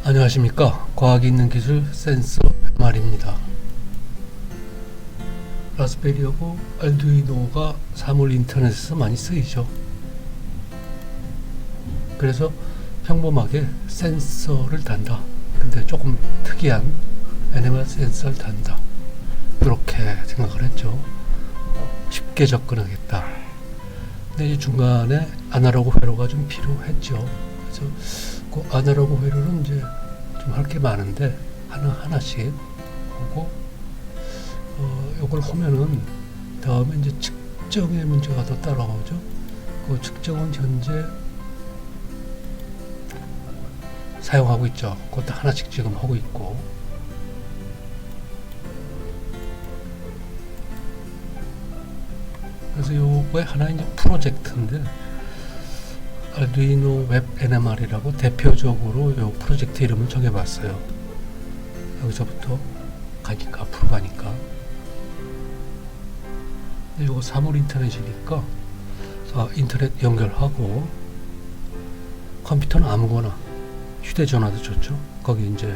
안녕하십니까. 과학이 있는 기술 센서 말입니다. 라스베리하고 알두이노가 사물 인터넷에서 많이 쓰이죠. 그래서 평범하게 센서를 단다. 근데 조금 특이한 NMR 센서를 단다. 이렇게 생각을 했죠. 쉽게 접근하겠다. 근데 이제 중간에 아날로그 회로가 좀 필요했죠. 그래서 그 아날로그 회로는 이제 좀 할 게 많은데 하나씩 하고 요걸 하면은 다음에 이제 측정의 문제가 더 따라오죠. 그 측정은 현재 사용하고 있죠. 그것도 하나씩 지금 하고 있고, 그래서 요거의 하나 이제 프로젝트인데 알두이노 웹 NMR이라고 대표적으로 요 프로젝트 이름을 정해봤어요. 여기서부터 가니까 앞으로 가니까. 근데 요거 사물 인터넷이니까 인터넷 연결하고, 컴퓨터는 아무거나 휴대전화도 좋죠. 거기 이제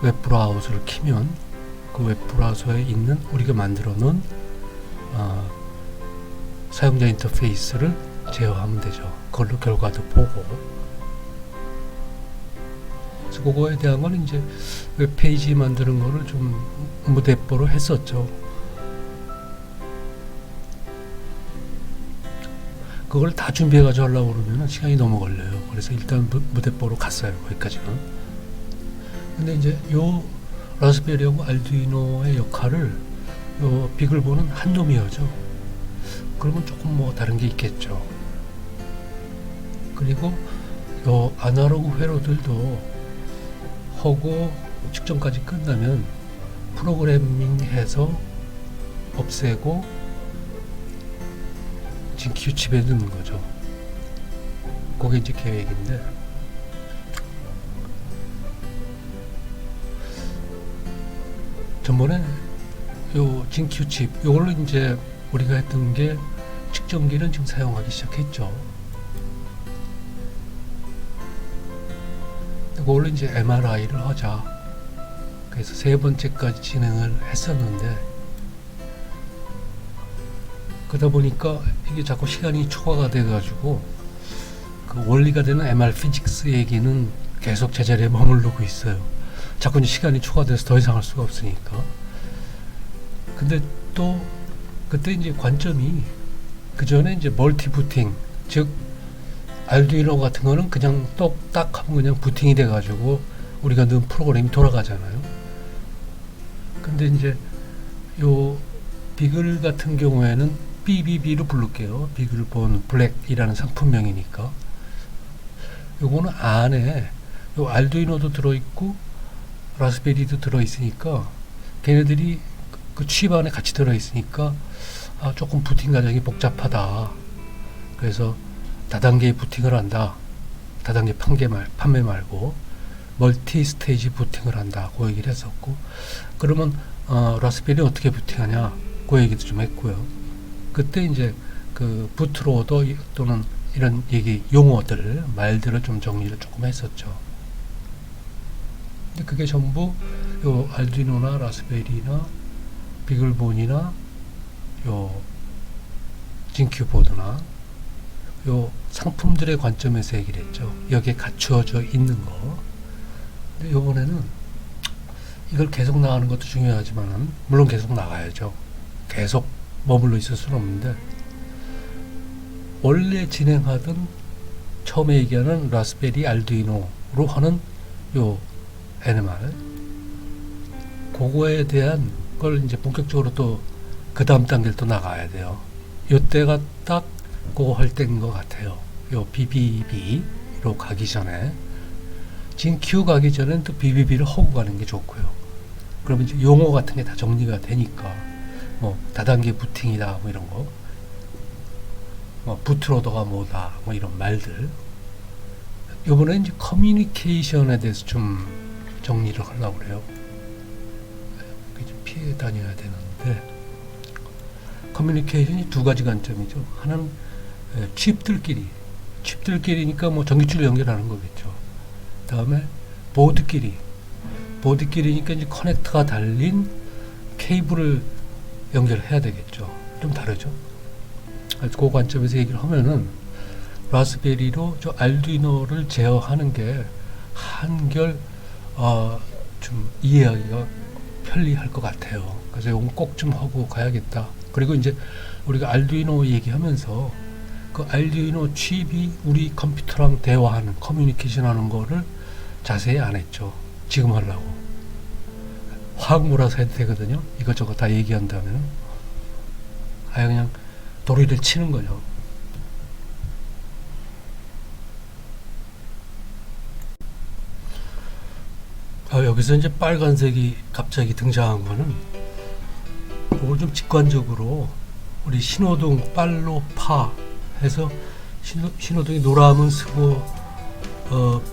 웹 브라우저를 키면 그 웹 브라우저에 있는 우리가 만들어 놓은 사용자 인터페이스를 제어하면 되죠. 그걸로 결과도 보고. 그래서 그거에 대한 건 이제 웹페이지 만드는 거를 좀 무대뽀로 했었죠. 그걸 다 준비해가지고 하려고 그러면 시간이 너무 걸려요. 그래서 일단 무대뽀로 갔어요. 거기까지는. 근데 이제 요 라스베리하고 알두이노의 역할을 요 비글보는 한 놈이어죠. 그러면 조금 뭐 다른 게 있겠죠. 그리고 요 아날로그 회로들도 하고 측정까지 끝나면 프로그래밍해서 없애고 지금 큐칩에 넣는 거죠. 그게 이제 계획인데, 전번에 요 진큐칩 요걸로 이제 우리가 했던 게 측정기는 지금 사용하기 시작했죠. 그걸로 이제 MRI를 하자. 그래서 세 번째까지 진행을 했었는데, 그러다 보니까 이게 자꾸 시간이 초과가 돼가지고 그 원리가 되는 MR 피직스 얘기는 계속 제자리에 머무르고 있어요. 자꾸 이제 시간이 초과돼서 더 이상 할 수가 없으니까. 근데 또 그때 이제 관점이, 그 전에 이제 멀티 부팅, 즉 알두이노 같은 거는 그냥 똑딱 하면 그냥 부팅이 돼가지고 우리가 넣은 프로그램이 돌아가잖아요. 근데 이제 요 비글 같은 경우에는 BBB로 부를게요. 비글본 블랙이라는 상품명이니까. 요거는 안에 요 알두이노도 들어있고 라스베리도 들어있으니까, 걔네들이 그 칩 안에 같이 들어있으니까 조금 부팅 과정이 복잡하다. 그래서 다단계 부팅을 한다. 다단계 판매 말고 멀티 스테이지 부팅을 한다. 그 얘기를 했었고, 그러면 라스베리 어떻게 부팅하냐, 그 얘기도 좀 했고요. 그때 이제 그 부트로더 또는 이런 얘기 용어들, 말들을 좀 정리를 조금 했었죠. 근데 그게 전부 요 알두이노나 라스베리나 비글본이나 요 진큐보드나 요 상품들의 관점에서 얘기를 했죠. 여기에 갖추어져 있는 거. 근데 요번에는 이걸 계속 나가는 것도 중요하지만, 물론 계속 나가야죠. 계속 머물러 있을 수는 없는데, 원래 진행하던 처음에 얘기하는 라스베리 알두이노로 하는 요 NMR, 그거에 대한 걸 이제 본격적으로 또 그 다음 단계를 또 나가야 돼요. 요때가 딱 그거 할 때인 것 같아요. 요 BBB로 가기 전에, 진Q 가기 전엔 또 BBB를 하고 가는 게 좋고요. 그러면 이제 용어 같은 게 다 정리가 되니까, 뭐 다단계 부팅이다 뭐 이런 거, 뭐 부트로더가 뭐다 뭐 이런 말들. 요번에 이제 커뮤니케이션에 대해서 좀 정리를 하려고 그래요. 좀 피해 다녀야 되는데, 커뮤니케이션이 두 가지 관점이죠. 하나는 칩들끼리니까 뭐 전기줄 연결하는 거겠죠. 다음에 보드끼리니까 이제 커넥터가 달린 케이블을 연결해야 되겠죠. 좀 다르죠. 그 관점에서 얘기를 하면은 라스베리로 저 알두이노를 제어하는 게 한결 좀 이해하기가 편리할 것 같아요. 그래서 이건 꼭 좀 하고 가야겠다. 그리고 이제 우리가 알두이노 얘기하면서 그 알두이노 칩이 우리 컴퓨터랑 대화하는 커뮤니케이션 하는 거를 자세히 안 했죠. 지금 하려고 확 몰아서 해도 되거든요. 이것저것 다 얘기한다면 아예 그냥 도리를 치는 거죠. 여기서 이제 빨간색이 갑자기 등장한 거는 그걸 좀 직관적으로 우리 신호등 빨로파 해서 신호등이 노라면 쓰고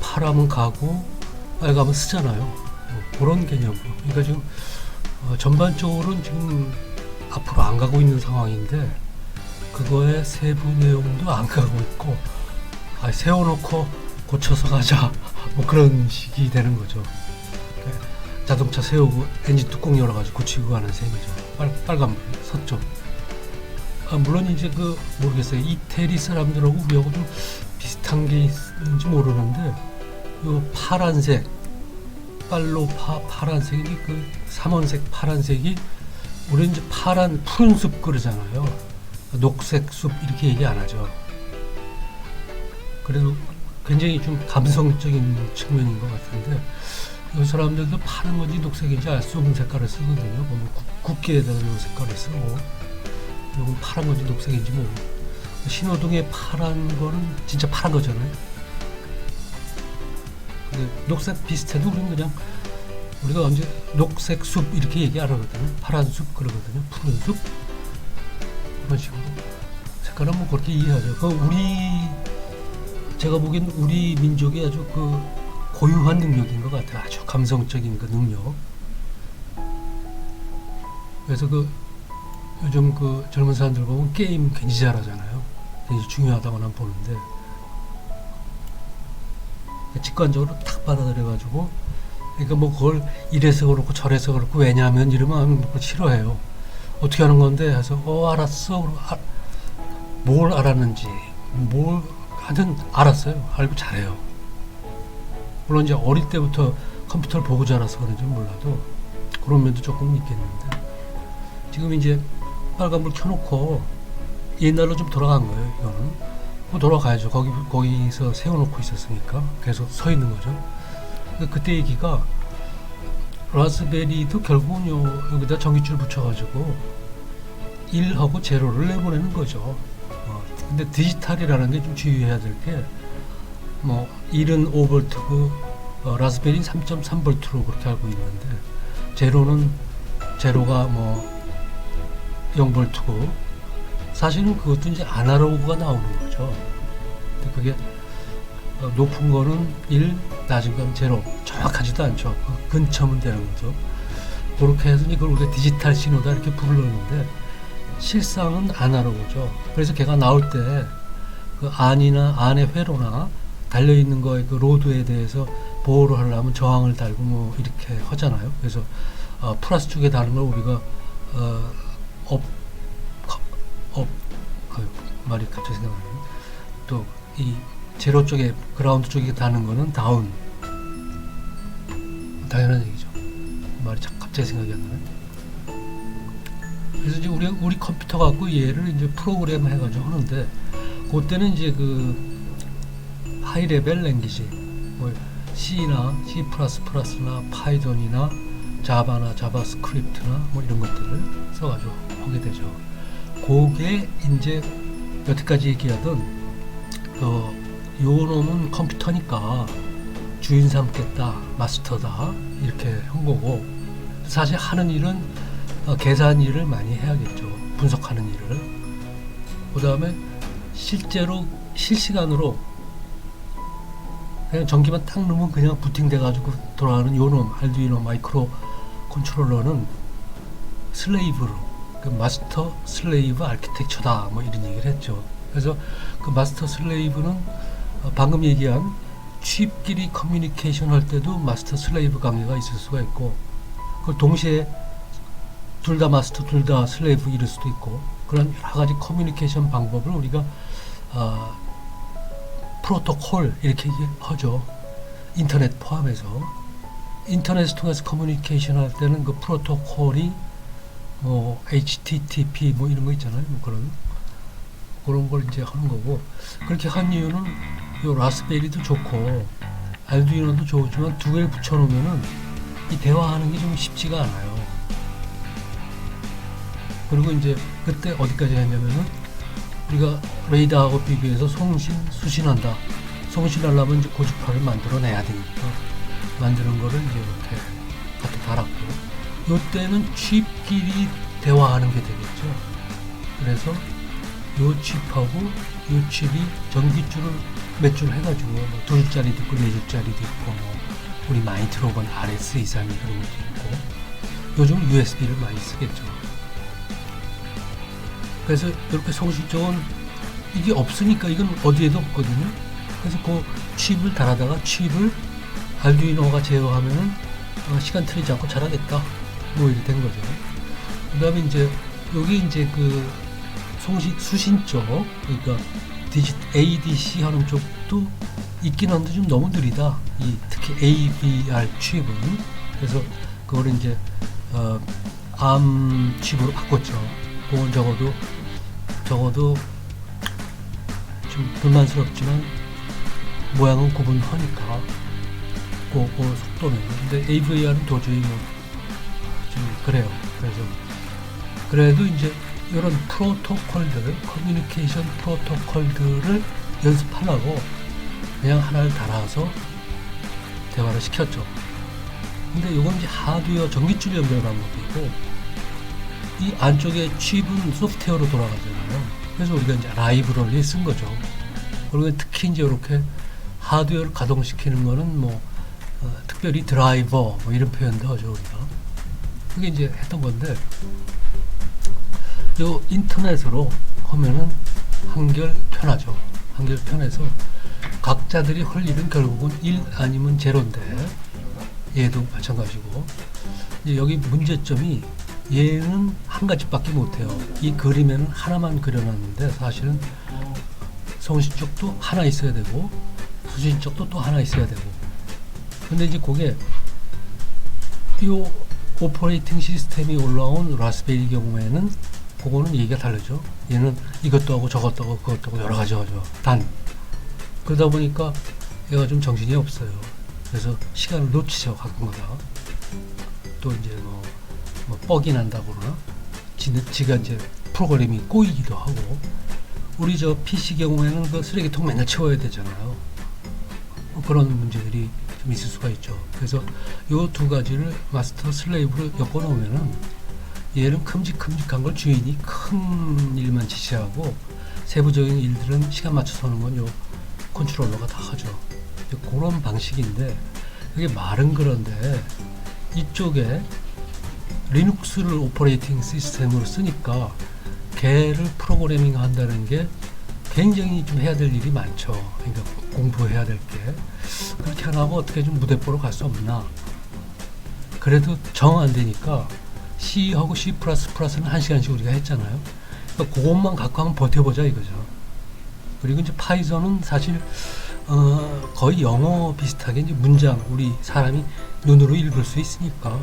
파라면 가고 빨가면 쓰잖아요. 그런 개념으로. 그러니까 지금 전반적으로는 지금 앞으로 안 가고 있는 상황인데 그거의 세부 내용도 안 가고 있고 세워놓고 고쳐서 가자 뭐 그런 식이 되는 거죠. 자동차 세우고 엔진 뚜껑 열어가지고 고치고 가는 셈이죠. 빨간불 섰죠. 물론 이제 모르겠어요. 이태리 사람들하고 우리하고 좀 비슷한 게 있는지 모르는데 그 파란색 파란색이 삼원색 파란색이 우리는 이제 푸른 숲 그러잖아요. 녹색 숲 이렇게 얘기 안 하죠. 그래도 굉장히 좀 감성적인 측면인 것 같은데 이 사람들도 파란 건지 녹색인지 알 수 없는 색깔을 쓰거든요. 보면 국기에다 이 색깔을 쓰고 이건 파란 건지 녹색인지 모르고 신호등에 파란 거는 진짜 파란 거잖아요. 녹색 비슷해도 우리는 그냥 우리가 언제 녹색 숲 이렇게 얘기 안 하거든요. 파란 숲 그러거든요. 푸른 숲 그런 식으로 색깔은 뭐 그렇게 이해하죠. 제가 보기엔 우리 민족의 아주 고유한 능력인 것 같아요. 아주 감성적인 능력. 그래서 요즘 젊은 사람들 보면 게임 굉장히 잘하잖아요. 굉장히 중요하다고 난 보는데 직관적으로 탁 받아들여가지고 그러니까 뭐 그걸 이래서 그렇고 저래서 그렇고 왜냐하면 이러면 싫어해요. 어떻게 하는 건데 해서 알았어. 뭘 알았는지 하여튼 알았어요. 알고 잘해요. 물론 이제 어릴 때부터 컴퓨터를 보고 자라서 그런지 몰라도 그런 면도 조금 있겠는데 지금 이제 빨간불 켜놓고 옛날로 좀 돌아간 거예요. 이거는 뭐 돌아가야죠. 거기서 세워놓고 있었으니까 계속 서 있는 거죠. 그때 얘기가 라스베리도 결국은 여기다 전기줄 붙여가지고 1하고 0를 내보내는 거죠. 근데 디지털이라는 게 좀 주의해야 될 게 1은 5V고 라스베리 3.3V로 그렇게 알고 있는데 제로가 0V고 사실은 그것도 이제 아날로그가 나오는 거죠. 근데 그게 높은 거는 1, 낮은 건 0 정확하지도 않죠. 근처면 되는 거죠. 그렇게 해서 이걸 우리가 디지털 신호다 이렇게 부르는데 실상은 아날로그죠. 그래서 걔가 나올 때 안의 회로나 달려있는 거의 로드에 대해서 보호를 하려면 저항을 달고 이렇게 하잖아요. 그래서 플러스 쪽에 다는 걸 우리가 말이 갑자기 생각나네. 또 이 제로 쪽에 그라운드 쪽에 다는 거는 다운. 당연한 얘기죠. 말이 갑자기 생각이 안 나네. 그래서 이제 우리 컴퓨터 갖고 얘를 이제 프로그램 해가지고 하는데 그때는 이제 하이 레벨 랭귀지 C나 C++나 파이썬이나 자바나 자바스크립트나 이런 것들을 써가지고 하게 되죠. 그게 이제 여태까지 얘기하던 요 놈은 컴퓨터니까 주인 삼겠다, 마스터다 이렇게 한 거고 사실 하는 일은 계산 일을 많이 해야겠죠. 분석하는 일을. 그 다음에 실제로 실시간으로 그냥 전기만 딱 넣으면 그냥 부팅돼 가지고 돌아가는 요놈 알두이노 마이크로 컨트롤러는 슬레이브로 마스터 슬레이브 아키텍처다 이런 얘기를 했죠. 그래서 그 마스터 슬레이브는 방금 얘기한 칩끼리 커뮤니케이션 할 때도 마스터 슬레이브 관계가 있을 수가 있고, 그걸 동시에 둘 다 마스터 둘 다 슬레이브 이럴 수도 있고, 그런 여러 가지 커뮤니케이션 방법을 우리가 프로토콜 이렇게 하죠. 인터넷 포함해서. 인터넷을 통해서 커뮤니케이션 할 때는 그 프로토콜이 뭐 HTTP 뭐 이런 거 있잖아요. 뭐 그런 걸 이제 하는 거고, 그렇게 한 이유는 요 라스베리도 좋고 알두이노도 좋지만 두 개를 붙여놓으면은 이 대화하는 게 좀 쉽지가 않아요. 그리고 이제 그때 어디까지 했냐면은 우리가 레이더하고 비교해서 수신한다. 송신하려면 이제 고주파를 만들어내야 되니까 만드는 거를 이제 이렇게 갖다 달았고, 요때는 칩끼리 대화하는 게 되겠죠. 그래서 요 칩하고 요 칩이 전기줄을 몇 줄 해가지고 뭐 2줄짜리도 있고 4줄짜리도 있고 뭐 우리 많이 들어본 RS232 그런 것도 있고, 요즘 USB를 많이 쓰겠죠. 그래서 이렇게 송신 쪽은 이게 없으니까 이건 어디에도 없거든요. 그래서 그 칩을 달아다가 칩을 알두이노가 제어하면은 시간 틀리지 않고 잘하겠다. 뭐 이렇게 된 거죠. 그 다음에 이제 여기 이제 그 수신 쪽, 그러니까 ADC 하는 쪽도 있긴 한데 좀 너무 느리다. 특히 AVR 칩은. 그래서 그걸 이제 ARM 칩으로 바꿨죠. 그건 적어도 좀 불만스럽지만 모양은 구분하니까 그 속도는. 근데 AVR은 도저히 뭐 좀 그래요. 그래서 그래도 이제 이런 프로토콜들, 커뮤니케이션 프로토콜들을 연습하려고 그냥 하나를 달아서 대화를 시켰죠. 근데 이건 이제 하드웨어 전기줄 연결 방법이고, 이 안쪽에 칩은 소프트웨어로 돌아가잖아요. 그래서 우리가 이제 라이브러리에 쓴 거죠. 그리고 특히 이제 이렇게 하드웨어를 가동시키는 거는 뭐 특별히 드라이버 뭐 이런 표현도 하죠, 우리가. 그게 이제 했던 건데, 요 인터넷으로 하면은 한결 편하죠. 한결 편해서 각자들이 할 일은 결국은 1 아니면 0인데, 얘도 마찬가지고. 이제 여기 문제점이 얘는 한 가지밖에 못해요. 이 그림에는 하나만 그려놨는데 사실은 송신 쪽도 하나 있어야 되고 수신 쪽도 또 하나 있어야 되고. 근데 이제 그게 이 오퍼레이팅 시스템이 올라온 라스베리 경우에는 그거는 얘기가 다르죠. 얘는 이것도 하고 저것도 하고 그것도 하고 여러 가지 하죠. 그러다 보니까 얘가 좀 정신이 없어요. 그래서 시간을 놓치죠, 가끔가다. 또 이제 뭐 뻑이 난다고 그러나, 지가 이제 프로그램이 꼬이기도 하고. 우리 저 PC 경우에는 그 쓰레기통 맨날 치워야 되잖아요. 그런 문제들이 좀 있을 수가 있죠. 그래서 요 두 가지를 마스터 슬레이브로 엮어놓으면은 얘는 큼직큼직한 걸 주인이 큰 일만 지시하고, 세부적인 일들은 시간 맞춰서 하는 건 요 컨트롤러가 다 하죠. 그런 방식인데, 이게 말은 그런데 이쪽에 리눅스를 오퍼레이팅 시스템으로 쓰니까 걔를 프로그래밍 한다는 게 굉장히 좀 해야 될 일이 많죠. 그러니까 공부해야 될 게. 그렇게 안 하고 어떻게 좀 무대뽀로 갈 수 없나. 그래도 정 안 되니까 C하고 C++는 1시간씩 우리가 했잖아요. 그러니까 그것만 갖고 한번 버텨보자 이거죠. 그리고 이제 파이썬은 사실 거의 영어 비슷하게 이제 문장 우리 사람이 눈으로 읽을 수 있으니까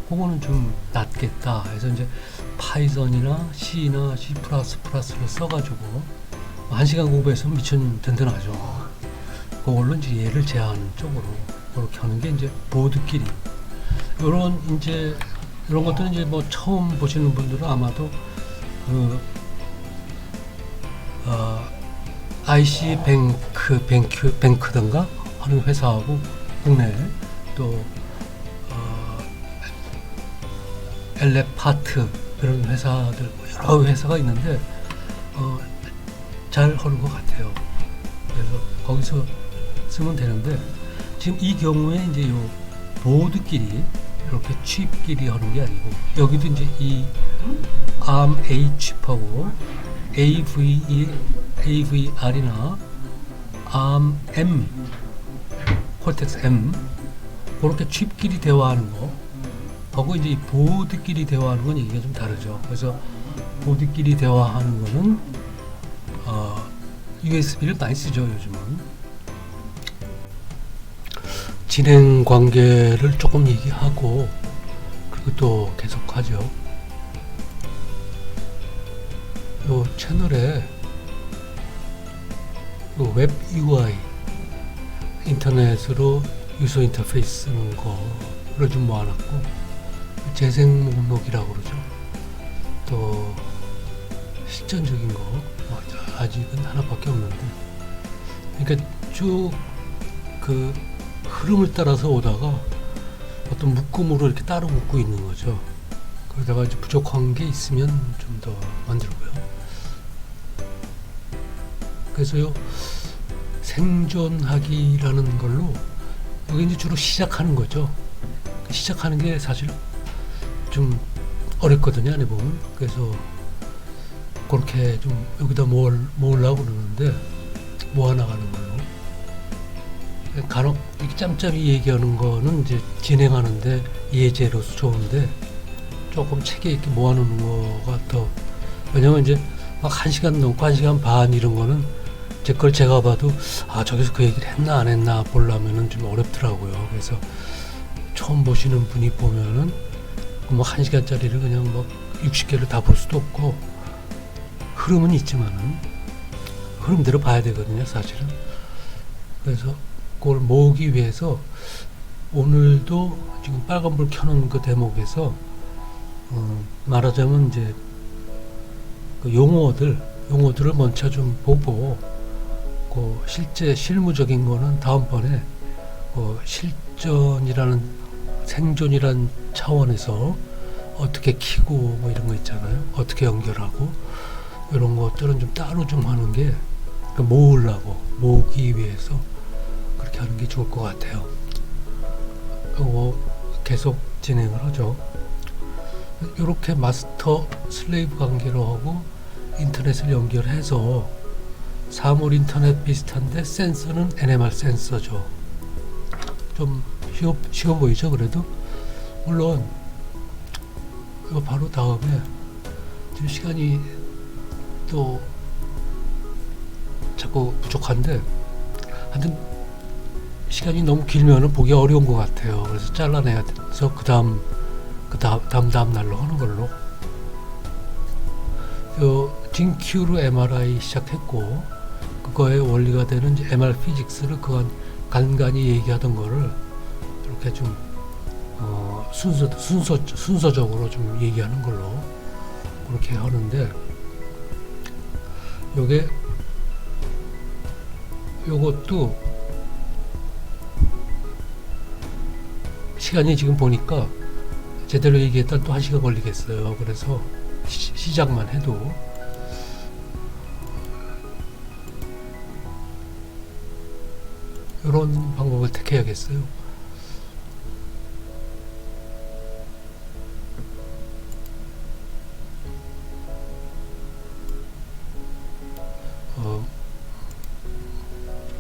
그거는 좀 낫겠다 해서 이제 파이썬이나 C나 C++를 써가지고 1시간 공부해서 미천 든든하죠. 그걸로 이제 얘를 제어하는 쪽으로 그렇게 하는 게 이제 보드끼리 이런 것들은 이제 뭐 처음 보시는 분들은 아마도 IC 뱅크든가 하는 회사하고 국내 또 엘레파트 그런 회사들 여러 회사가 있는데 잘 하는 것 같아요. 그래서 거기서 쓰면 되는데, 지금 이 경우에 이제 요 보드끼리 이렇게 칩끼리 하는 게 아니고, 여기도 이제 이 ARM A 칩하고 AVR이나 ARM M 콜텍스 M 그렇게 칩끼리 대화하는 거 하고 이제 이 보드끼리 대화하는 건 얘기가 좀 다르죠. 그래서 보드끼리 대화하는 거는 USB를 많이 쓰죠 요즘은. 진행 관계를 조금 얘기하고 그리고 또 계속하죠. 요 채널에 요 웹 UI 인터넷으로 유저 인터페이스 쓰는 거를 좀 모아놨고 재생 목록이라고 그러죠. 또 실전적인 거 아직은 하나밖에 없는데, 그러니까 쭉 그 흐름을 따라서 오다가 어떤 묶음으로 이렇게 따로 묶고 있는 거죠. 그러다가 이제 부족한 게 있으면 좀 더 만들고요. 그래서요 생존하기라는 걸로 여기 이제 주로 시작하는 거죠. 시작하는 게 사실 좀 어렵거든요, 안에 보면. 그래서 그렇게 좀 여기다 모으려고 그러는데 모아나가는 걸로. 간혹 이렇게 짬짬이 얘기하는 거는 이제 진행하는데 예제로서 좋은데 조금 책에 이렇게 모아놓는 거가 더, 왜냐면 이제 막 1시간 넘고 1시간 반 이런 거는 제 걸 제가 봐도 저기서 그 얘기를 했나 안 했나 보려면은 좀 어렵더라고요. 그래서 처음 보시는 분이 보면은 뭐 1시간짜리를 그냥 뭐 60개를 다 볼 수도 없고 흐름은 있지만은 흐름대로 봐야 되거든요, 사실은. 그래서 그걸 모으기 위해서 오늘도 지금 빨간불 켜놓은 그 대목에서 말하자면 이제 그 용어들을 먼저 좀 보고 그 실제 실무적인 거는 다음번에 실전이라는 생존이란 차원에서 어떻게 키고 뭐 이런 거 있잖아요. 어떻게 연결하고 이런 것들은 좀 따로 좀 하는 게 모으기 위해서 그렇게 하는 게 좋을 것 같아요. 이거 계속 진행을 하죠. 이렇게 마스터 슬레이브 관계로 하고 인터넷을 연결해서 사물 인터넷 비슷한데 센서는 NMR 센서죠. 좀 쉬워 보이죠? 그래도 물론 이거 바로 다음에 지금 시간이 또 자꾸 부족한데 하여튼 시간이 너무 길면은 보기 어려운 것 같아요. 그래서 잘라내야 돼서 그 다음 날로 하는 걸로. 요 징큐로 MRI 시작했고 그거의 원리가 되는 이제 MR 피직스를 그간 간간히 얘기하던 거를 이렇게 좀 순서적으로 좀 얘기하는 걸로 그렇게 하는데, 요것도 시간이 지금 보니까 제대로 얘기했다 또 1시간 걸리겠어요. 그래서 시작만 해도 이런 방법을 택해야겠어요.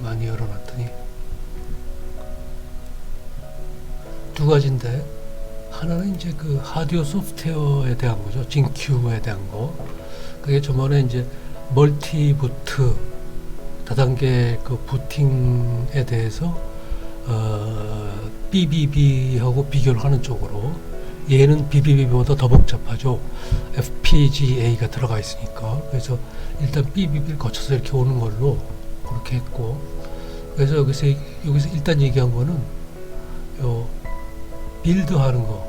많이 열어놨더니 두 가지인데, 하나는 이제 그 하드웨어 소프트웨어에 대한 거죠. 징큐에 대한 거. 그게 저번에 이제 멀티 부트 다단계 그 부팅에 대해서 BBB하고 비교를 하는 쪽으로, 얘는 BBB보다 더 복잡하죠. FPGA가 들어가 있으니까. 그래서 일단 BBB를 거쳐서 이렇게 오는 걸로 그렇게 했고, 그래서 여기서 일단 얘기한 거는 요 빌드 하는 거,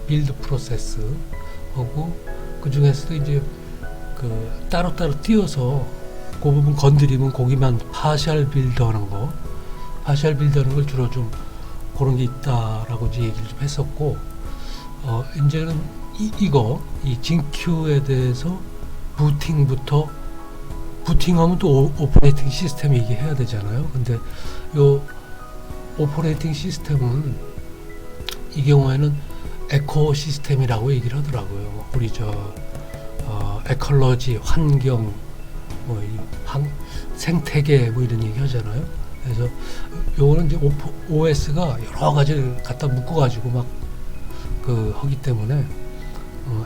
빌드 프로세스 하고, 그 중에서도 이제 그 따로따로 띄어서 그 부분 건드리면 거기만 파셜 빌드 하는 거, 파셜 빌드 하는 걸 주로 좀 그런 게 있다라고 이제 얘기를 좀 했었고, 이제는 이 징큐에 대해서 부팅하면 또 오퍼레이팅 시스템 얘기해야 되잖아요. 근데 요 오퍼레이팅 시스템은 이 경우에는 에코 시스템이라고 얘기를 하더라고요. 우리 에컬러지, 환경, 뭐 생태계 뭐 이런 얘기 하잖아요. 그래서 요거는 이제 OS가 여러 가지를 갖다 묶어가지고 막 하기 때문에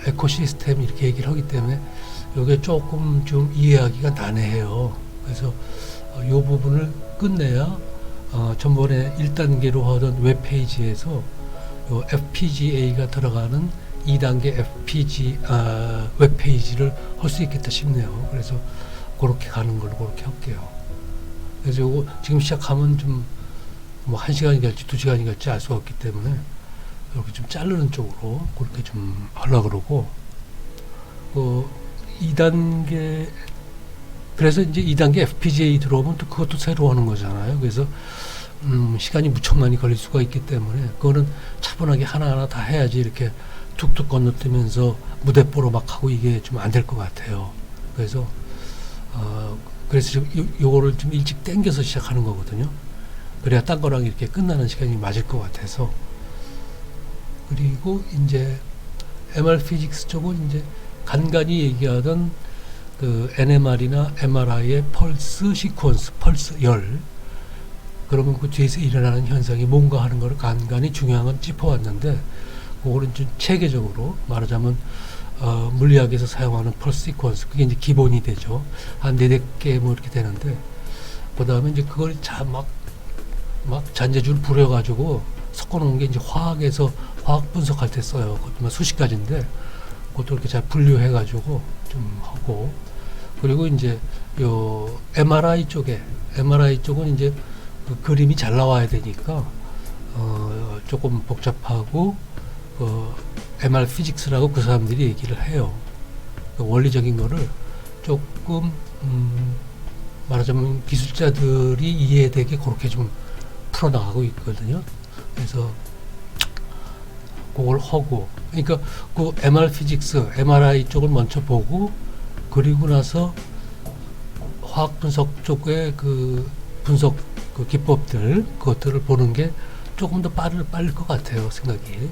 에코시스템 이렇게 얘기를 하기 때문에 요게 조금 좀 이해하기가 난해해요. 그래서 요 부분을 끝내야 전번에 1단계로 하던 웹페이지에서 요 FPGA가 들어가는 2단계 웹페이지를 할 수 있겠다 싶네요. 그래서 그렇게 가는 걸로 그렇게 할게요. 그래서 요거 지금 시작하면 좀 뭐 1시간이 갈지 2시간이 갈지 알 수가 없기 때문에 이렇게 좀 자르는 쪽으로 그렇게 좀 하려고 그러고 2단계 그래서 이제 2단계 FPGA 들어오면 또 그것도 새로 하는 거잖아요. 그래서 시간이 무척 많이 걸릴 수가 있기 때문에 그거는 차분하게 하나하나 다 해야지 이렇게 툭툭 건너뛰면서 무대뽀로 막 하고 이게 좀 안 될 것 같아요. 그래서 지금 요거를 좀 일찍 당겨서 시작하는 거거든요. 그래야 딴 거랑 이렇게 끝나는 시간이 맞을 것 같아서. 그리고 이제 MR 피직스 쪽은 이제 간간히 얘기하던 그 NMR이나 MRI의 펄스 시퀀스, 펄스 열. 그러면 그 뒤에서 일어나는 현상이 뭔가 하는 걸 간간히 중요한 건 짚어왔는데, 그거는 좀 체계적으로 말하자면 물리학에서 사용하는 펄스 시퀀스, 그게 이제 기본이 되죠. 한 4개 뭐 이렇게 되는데, 그 다음에 이제 그걸 막 잔재주를 부려가지고 섞어놓은 게 이제 화학에서 화학 분석할 때 써요. 그것도 수십 가지인데, 그것도 이렇게 잘 분류해가지고 좀 하고, 그리고 이제 요 MRI 쪽은 이제 그 그림이 잘 나와야 되니까 조금 복잡하고 MR 피직스라고 그 사람들이 얘기를 해요. 그 원리적인 거를 조금 말하자면 기술자들이 이해되게 그렇게 좀 풀어나가고 있거든요. 그래서 그걸 하고, 그러니까 그 MR 피직스, MRI 쪽을 먼저 보고, 그리고 나서 화학 분석 쪽의 그 분석 그 기법들, 그것들을 보는 게 조금 더 빠를 것 같아요, 생각이.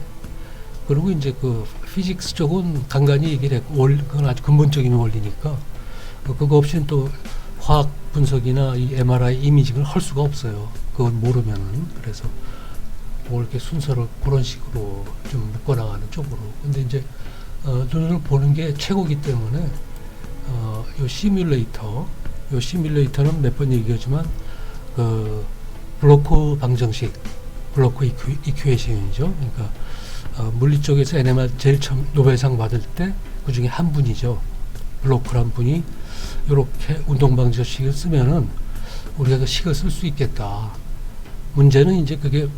그리고 이제 그 피직스 쪽은 간간히 얘기를 했고, 그건 아주 근본적인 원리니까, 그거 없이는 또 화학 분석이나 이 MRI 이미징을 할 수가 없어요. 그건 모르면은. 그래서 뭐 이렇게 순서를 그런 식으로 좀 묶어나가는 쪽으로. 근데 이제 눈으로 보는 게 최고기 때문에 요 시뮬레이터는 몇 번 얘기하지만 그 블로크 방정식, 블로크 이퀘이션이죠. 그러니까 물리 쪽에서 NMR 제일 처음 노벨상 받을 때 그 중에 한 분이죠. 블로크란 분이 이렇게 운동 방정식을 쓰면은 우리가 그 식을 쓸 수 있겠다. 문제는 이제 그게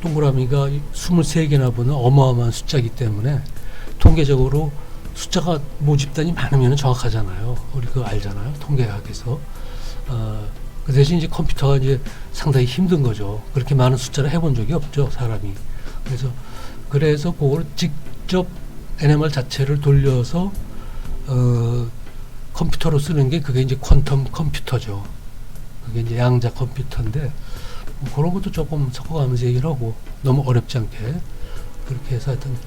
동그라미가 23개나 보는 어마어마한 숫자이기 때문에 통계적으로 숫자가 모집단이 많으면 정확하잖아요. 우리 그거 알잖아요. 통계학에서. 그 대신 이제 컴퓨터가 이제 상당히 힘든 거죠. 그렇게 많은 숫자를 해본 적이 없죠, 사람이. 그래서 그걸 직접 NMR 자체를 돌려서 컴퓨터로 쓰는 게 그게 이제 퀀텀 컴퓨터죠. 그게 이제 양자 컴퓨터인데 그런 것도 조금 섞어가면서 얘기를 하고 너무 어렵지 않게 그렇게 해서 하여튼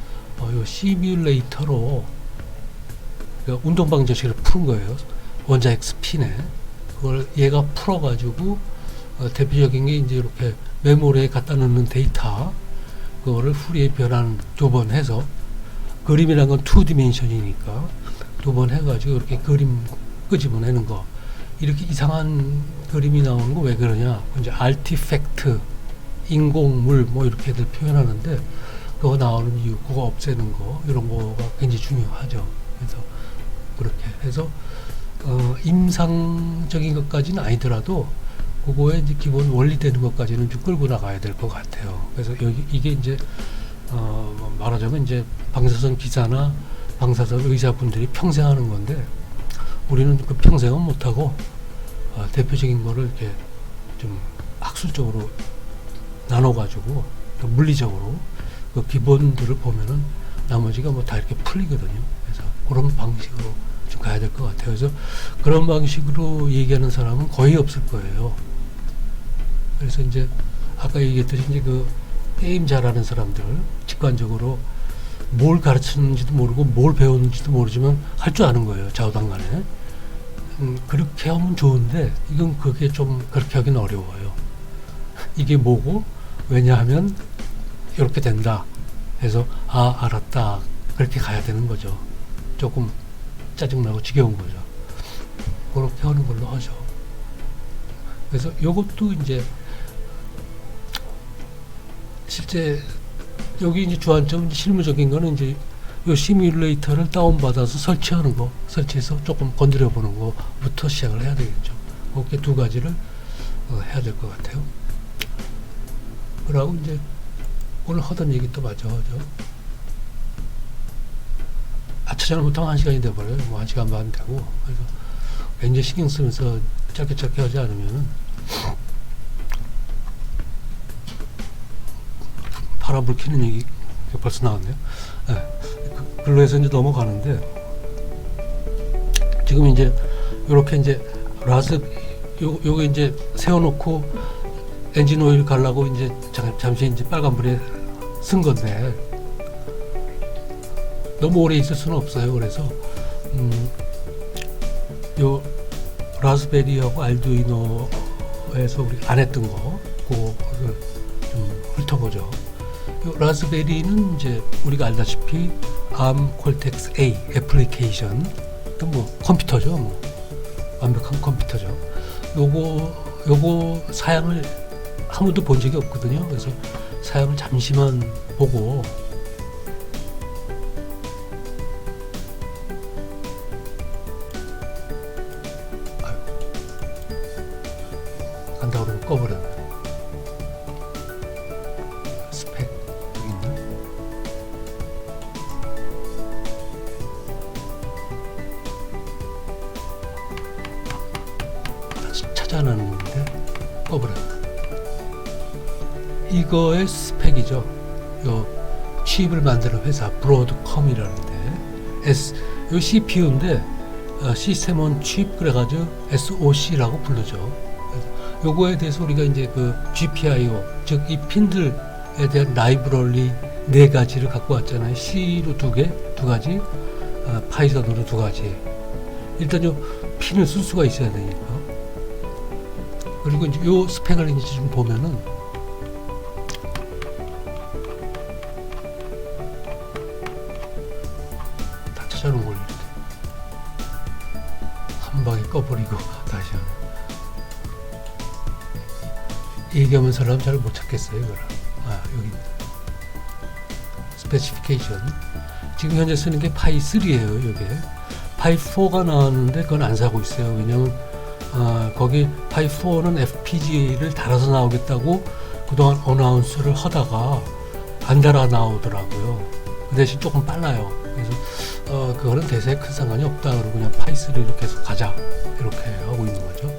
요 시뮬레이터로 그러니까 운동 방정식을 푸는 거예요. 원자핵 스핀에 그걸 얘가 풀어가지고 대표적인 게 이제 이렇게 메모리에 갖다 놓는 데이터 그거를 후리에 변환 2번 해서 그림이란 건 2디멘션이니까 2번 해가지고 이렇게 그림 끄집어내는 거 이렇게 이상한 그림이 나오는 거 왜 그러냐 이제 아티팩트 인공물 뭐 이렇게들 표현하는데 그거 나오는 이유 그거 없애는 거 이런 거가 굉장히 중요하죠. 그래서 그렇게 해서 임상적인 것까지는 아니더라도 그거에 이제 기본 원리 되는 것까지는 좀 끌고 나가야 될 것 같아요. 그래서 이게 이제 말하자면 이제 방사선 기사나 방사선 의사분들이 평생 하는 건데 우리는 그 평생은 못하고 대표적인 거를 이렇게 좀 학술적으로 나눠가지고 또 물리적으로 그 기본들을 보면은 나머지가 뭐 다 이렇게 풀리거든요. 그래서 그런 방식으로 좀 가야 될 것 같아요. 그래서 그런 방식으로 얘기하는 사람은 거의 없을 거예요. 그래서 이제 아까 얘기했듯이 이제 그 게임 잘하는 사람들 직관적으로 뭘 가르치는지도 모르고 뭘 배우는지도 모르지만 할 줄 아는 거예요. 좌우당간에. 그렇게 하면 좋은데 이건 그게 좀 그렇게 하기는 어려워요. 이게 뭐고 왜냐하면 이렇게 된다 해서 알았다 그렇게 가야 되는 거죠. 조금 짜증나고 지겨운 거죠. 그렇게 하는 걸로 하죠. 그래서 요것도 이제 실제 여기 이제 주안점 실무적인 거는 이제 요 시뮬레이터를 다운받아서 설치하는 거, 설치해서 조금 건드려 보는 거부터 시작을 해야 되겠죠. 그렇게 두 가지를 해야 될 것 같아요. 그러고 이제 오늘 하던 얘기 또 마저 하죠. 아차전을 못하면 1시간이 돼버려요. 뭐 1시간 반 되고. 그래서 굉장히 신경 쓰면서 짧게 하지 않으면은 파란불 켜는 얘기 벌써 나왔네요. 네. 글로 해서 이제 넘어가는데 지금 이제 요렇게 이제 요게 이제 세워놓고 엔진 오일 갈라고 이제 잠시 이제 빨간불에 쓴 건데 너무 오래 있을 수는 없어요. 그래서 요 라즈베리하고 알두이노에서 우리 안 했던 거 그거를 좀 훑어보죠. 요 라즈베리는 이제 우리가 알다시피 ARM Cortex A 애플리케이션 또 뭐 컴퓨터죠. 뭐 완벽한 컴퓨터죠. 요거 사양을 한 번도 본 적이 없거든요. 그래서 사양을 잠시만 보고 간다고 그러면 꺼버렸네. 스펙 여기 있나? 다시 찾아놨는데 꺼버렸네. 이거의 스펙이죠. 요 칩을 만드는 회사 브로드컴이라는데 요 CPU인데 시스템 온 칩 그래가지고 SoC라고 부르죠. 요거에 대해서 우리가 이제 그 GPIO 즉 이 핀들에 대한 라이브러리 4가지를 갖고 왔잖아요. C로 2가지, 파이썬으로 2가지. 일단 요 핀을 쓸 수가 있어야 되니까. 그리고 이제 요 스펙을 이제 좀 보면은 찾아놓은 걸 이렇게 한 방에 꺼버리고 다시 하는. 얘기하면서 하면 잘 못 찾겠어요. 이거를. 여기 스페시피케이션 지금 현재 쓰는 게 파이 3예요. 이게 파이 4가 나왔는데 그건 안 사고 있어요. 왜냐면 거기 파이 4는 FPGA를 달아서 나오겠다고 그동안 어나운스를 하다가 안 달아 나오더라고요. 그 대신 조금 빨라요. 그래서 그거는 대세에 큰 상관이 없다 그러고 그냥 파이 3로 계속 가자 이렇게 하고 있는 거죠.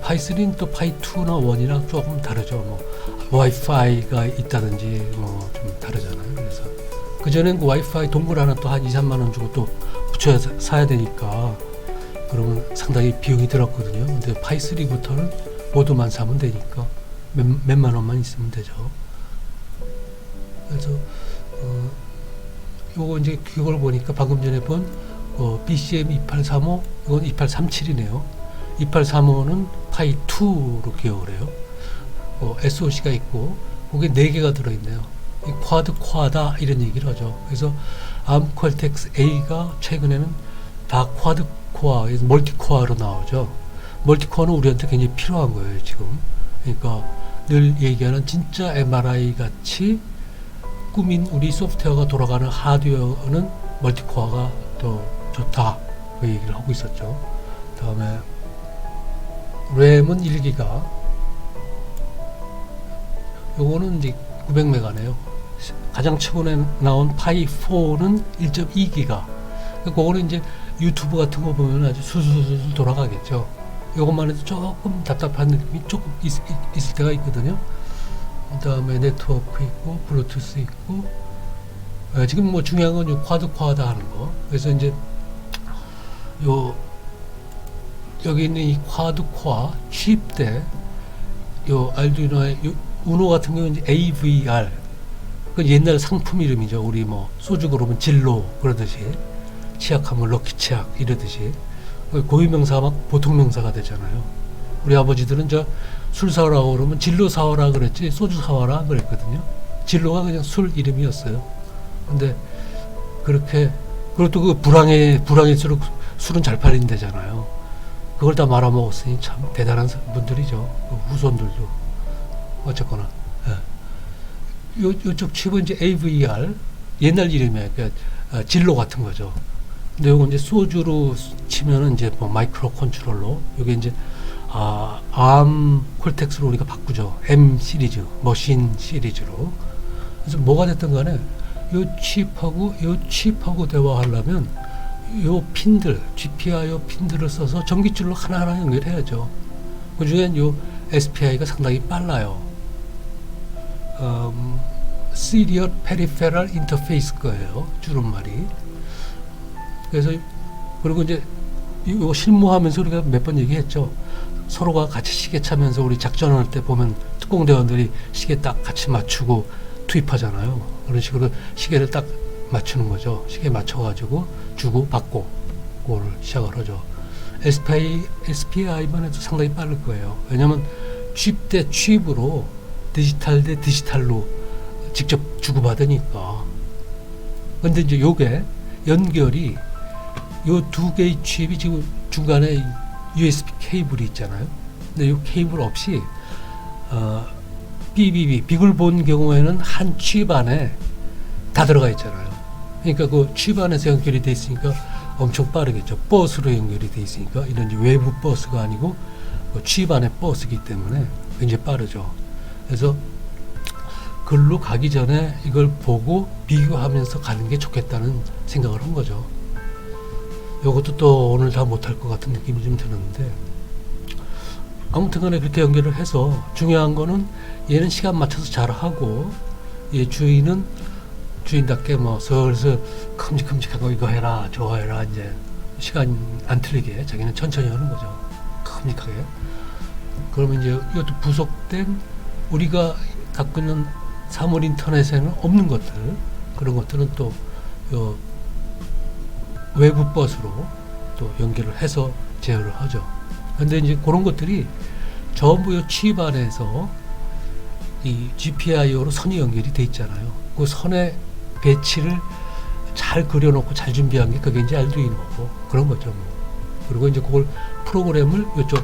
파이 3는 또 파이 2나 1이랑 조금 다르죠. 뭐 와이파이가 있다든지 뭐 좀 다르잖아요. 그래서 그전엔 그 와이파이 동굴 하나 또 한 2-3만 원 주고 또 붙여야 사야 되니까 그러면 상당히 비용이 들었거든요. 근데 파이 3부터는 모두만 사면 되니까 몇만 원만 있으면 되죠. 그래서 요거 이제 그걸 보니까 방금 전에 본 BCM 2835 이건 2837이네요. 2835는 파이 2로 기억을 해요. SoC가 있고 거기에 4개가 들어있네요. 이 쿼드 코어다 이런 얘기를 하죠. 그래서 ARM Cortex A가 최근에는 다 쿼드 코어, 멀티 코어로 나오죠. 멀티 코어는 우리한테 굉장히 필요한 거예요 지금. 그러니까 늘 얘기하는 진짜 MRI 같이 꾸민 우리 소프트웨어가 돌아가는 하드웨어는 멀티 코어가 더 좋다 그 얘기를 하고 있었죠. 다음에 램은 1기가 요거는 이제 900메가네요. 가장 최근에 나온 파이 4는 1.2기가. 그거는 이제 유튜브 같은 거 보면 아주 술술술 돌아가겠죠. 요것만 해도 조금 답답한 느낌이 조금 있을 때가 있거든요. 그 다음에 네트워크 있고 블루투스 있고 지금 뭐 중요한 건 요 쿼드 코어다 하는 거. 그래서 이제 여기 있는 이 쿼드 코어 칩대 요 알두이노의 우노 같은 경우는 이제 AVR 그 옛날 상품 이름이죠. 우리 뭐 소주 그러면 진로 그러듯이 치약하면 럭키 치약 이러듯이 고유명사 막 보통명사가 되잖아요. 우리 아버지들은 저 술 사오라고 그러면 진로 사오라 그랬지 소주 사와라 그랬거든요. 진로가 그냥 술 이름이었어요. 근데 그렇게 그것도 그 불황일수록 술은 잘 팔린대잖아요. 그걸 다 말아먹었으니 참 대단한 분들이죠. 그 후손들도. 어쨌거나. 예. 요쪽 칩은 이제 AVR, 옛날 이름이에요. 그러니까 진로 같은 거죠. 근데 요건 이제 소주로 치면은 이제 뭐 마이크로 컨트롤러, 요게 이제 암 콜텍스로 우리가 바꾸죠. M 시리즈, 머신 시리즈로. 그래서 뭐가 됐든 간에 요 칩하고 대화하려면 요 핀들, GPIO 핀들을 써서 전기줄로 하나하나 연결해야죠. 그 중엔 요 SPI가 상당히 빨라요. Serial Peripheral Interface 거예요. 주름말이. 그래서, 그리고 이제 이거 실무하면서 우리가 몇 번 얘기했죠. 서로가 같이 시계 차면서 우리 작전할 때 보면 특공대원들이 시계 딱 같이 맞추고 투입하잖아요. 그런 식으로 시계를 딱 맞추는 거죠. 시계 맞춰가지고 주고 받고 그거를 시작을 하죠. SPI만 해도 상당히 빠를 거예요. 왜냐면 칩 대 칩으로 디지털 대 디지털로 직접 주고받으니까. 근데 이제 요게 연결이 요 두 개의 칩이 지금 중간에 USB 케이블이 있잖아요. 근데 요 케이블 없이 빅을 본 경우에는 한 칩 안에 다 들어가 있잖아요. 그러니까 그 칩 안에서 연결이 돼 있으니까 엄청 빠르겠죠. 버스로 연결이 돼 있으니까 이런 외부 버스가 아니고 칩 안에 버스이기 때문에 굉장히 빠르죠. 그래서 글로 가기 전에 이걸 보고 비교하면서 가는 게 좋겠다는 생각을 한 거죠. 이것도 또 오늘 다 못할 것 같은 느낌이 좀 드는데, 아무튼 간에 그렇게 연결을 해서 중요한 거는 얘는 시간 맞춰서 잘 하고, 얘 주인은 주인답게 뭐 슬슬 큼직큼직하고 이거 해라 저거 해라, 이제 시간 안 틀리게 자기는 천천히 하는 거죠. 큼직하게. 그러면 이제 이것도 부속된 우리가 갖고 있는 사물 인터넷에는 없는 것들, 그런 것들은 또 요 외부 버스로 또 연결을 해서 제어를 하죠. 근데 이제 그런 것들이 전부 요 칩 안에서 이 GPIO로 선이 연결이 돼 있잖아요. 그 선의 배치를 잘 그려놓고 잘 준비한 게 그게 이제 알두이노고 그런 거죠. 뭐. 그리고 이제 그걸 프로그램을 이쪽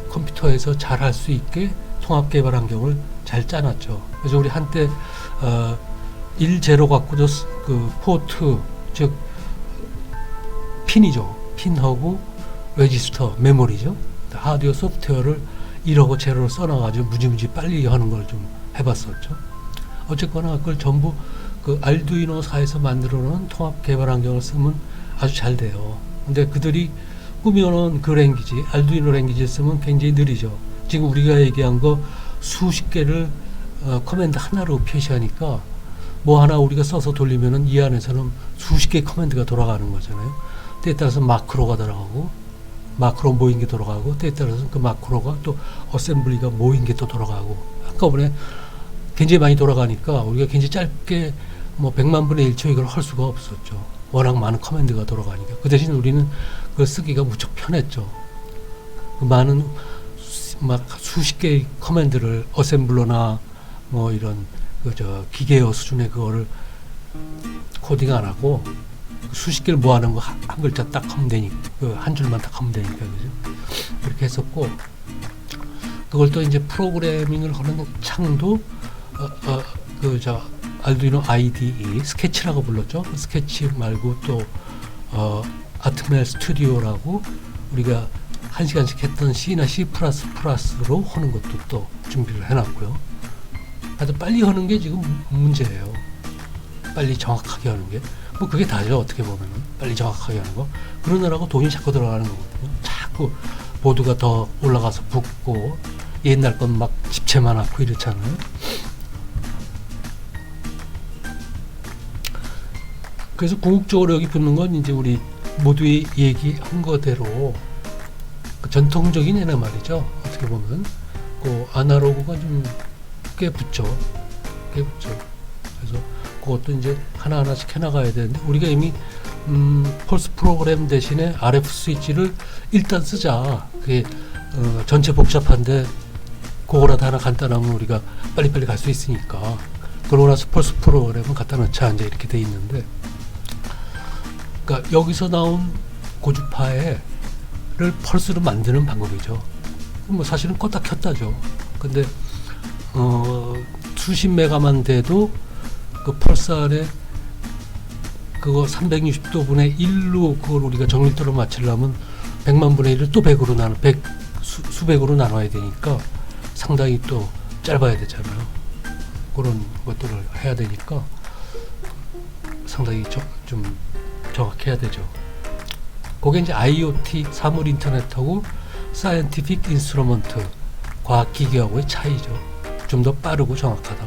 컴퓨터에서 잘 할 수 있게 통합 개발 환경을 잘 짜놨죠. 그래서 우리 한때 1제로 갖고 그 포트, 즉 핀이죠. 핀하고 레지스터, 메모리죠. 하드웨어 소프트웨어를 1하고 제로로 써놔가지고 무지무지 빨리 하는 걸 좀 해봤었죠. 어쨌거나 그걸 전부 그 알두이노사에서 만들어 놓은 통합 개발 환경을 쓰면 아주 잘 돼요. 근데 그들이 꾸며놓은 그 랭귀지, 알두이노 랭귀지를 쓰면 굉장히 느리죠. 지금 우리가 얘기한 거 수십 개를 커맨드 하나로 표시하니까 뭐 하나 우리가 써서 돌리면은 이 안에서는 수십 개의 커맨드가 돌아가는 거잖아요. 때에 따라서 마크로가 들어가고, 마크로 모인 게 돌아가고, 때에 따라서 그 마크로가 또 어셈블리가 모인 게 또 돌아가고, 한꺼번에 굉장히 많이 돌아가니까 우리가 굉장히 짧게 뭐 100만 분의 1초 이걸 할 수가 없었죠. 워낙 많은 커맨드가 돌아가니까. 그 대신 우리는 그걸 쓰기가 무척 편했죠. 그 많은 막 수십 개의 커맨드를 어셈블러나 뭐 이런 기계어 수준의 그거를 코딩 안 하고 수십 개를 모아놓은 거 한 글자 딱 하면 되니까, 한 줄만 딱 하면 되니까, 그죠? 그렇게 했었고, 그걸 또 이제 프로그래밍을 하는 창도, 알두이노 IDE, 스케치라고 불렀죠. 스케치 말고 또, 아트멜 스튜디오라고 우리가 1시간씩 했던 C나 C++로 하는 것도 또 준비를 해놨고요. 아주 빨리 하는 게 지금 문제예요. 빨리 정확하게 하는 게. 뭐 그게 다죠. 어떻게 보면은 빨리 정확하게 하는 거. 그러느라고 돈이 자꾸 들어가는 거거든요. 자꾸 보드가 더 올라가서 붙고, 옛날 건 막 집체만 않고 이렇잖아요. 그래서 궁극적으로 여기 붙는 건 이제 우리 모두의 얘기한 거대로 그 전통적인 애나 말이죠. 어떻게 보면 그 아날로그가 좀 꽤 붙죠. 그래서 그것도 이제 하나하나씩 해나가야 되는데, 우리가 이미 폴스 프로그램 대신에 RF 스위치를 일단 쓰자. 그게 전체 복잡한데 그거라도 하나 간단하면 우리가 빨리빨리 갈 수 있으니까 그러고 나서 펄스 프로그램은 갖다 놓자 이제 이렇게 돼 있는데, 그러니까 여기서 나온 고주파를 펄스로 만드는 방법이죠. 뭐 사실은 껐다 켰다죠. 근데 수십 메가만 돼도 그 펄스 안에 그거 360도 분의 1로 그걸 우리가 정밀도로 맞추려면 100만 분의 1을 또 100으로 나눠 수백으로 나눠야 되니까 상당히 또 짧아야 되잖아요. 그런 것들을 해야 되니까 상당히 좀 정확해야 되죠. 그게 이제 IoT 사물 인터넷하고 사이언티픽 인스트루먼트 과학 기기하고의 차이죠. 좀 더 빠르고 정확하다.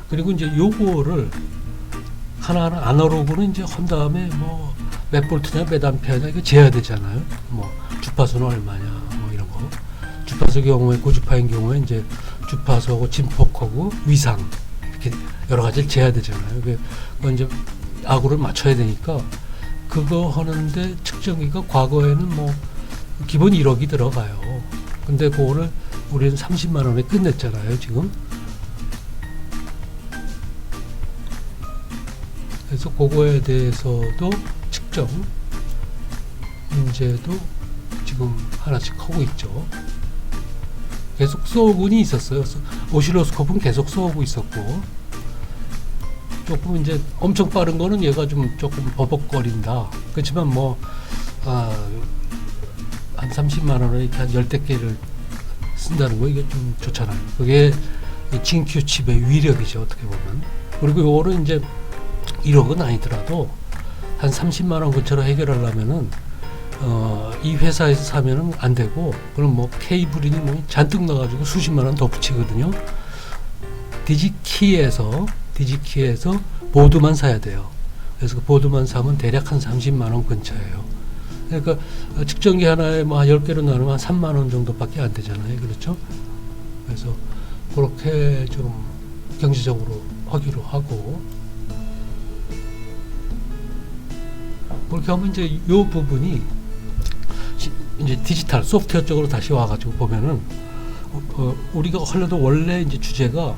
그리고 이제 요거를 하나하나 아날로그는 이제 한 다음에 뭐 몇 볼트냐 몇 암페어냐 이거 재야 되잖아요. 뭐 주파수는 얼마냐 뭐 이런 거. 주파수 경우에 고주파인 경우에 이제 주파수하고 진폭하고 위상 이렇게 여러 가지를 재야 되잖아요. 그건 이제 아구를 맞춰야 되니까 그거 하는데 측정기가 과거에는 뭐 기본 1억이 들어가요. 근데 그거를 우리는 30만 원에 끝냈잖아요, 지금. 그래서 그거에 대해서도 측정 문제도 지금 하나씩 하고 있죠. 계속 쏘고는 있었어요. 오실로스코프는 계속 쏘고 있었고, 조금 이제 엄청 빠른 거는 얘가 좀 조금 버벅거린다. 그렇지만 뭐 한 30만 원에 이렇게 한 10대 개를 쓴다는 거 이게 좀 좋잖아요. 그게 진큐 칩의 위력이죠, 어떻게 보면. 그리고 요거는 이제 1억은 아니더라도 한 30만 원 근처로 해결하려면은 이 회사에서 사면은 안 되고, 그럼 뭐 케이블이니 뭐 잔뜩 넣어가지고 수십만 원 더 붙이거든요. 디지키에서 보드만 사야 돼요. 그래서 그 보드만 사면 대략 한 30만 원 근처예요. 그러니까 측정기 하나에 뭐 10개로 나누면 한 3만 원 정도밖에 안 되잖아요. 그렇죠? 그래서 그렇게 좀 경제적으로 하기로 하고, 그렇게 하면 이제 이 부분이 이제 디지털 소프트웨어 쪽으로 다시 와가지고 보면은 우리가 하려도 원래 이제 주제가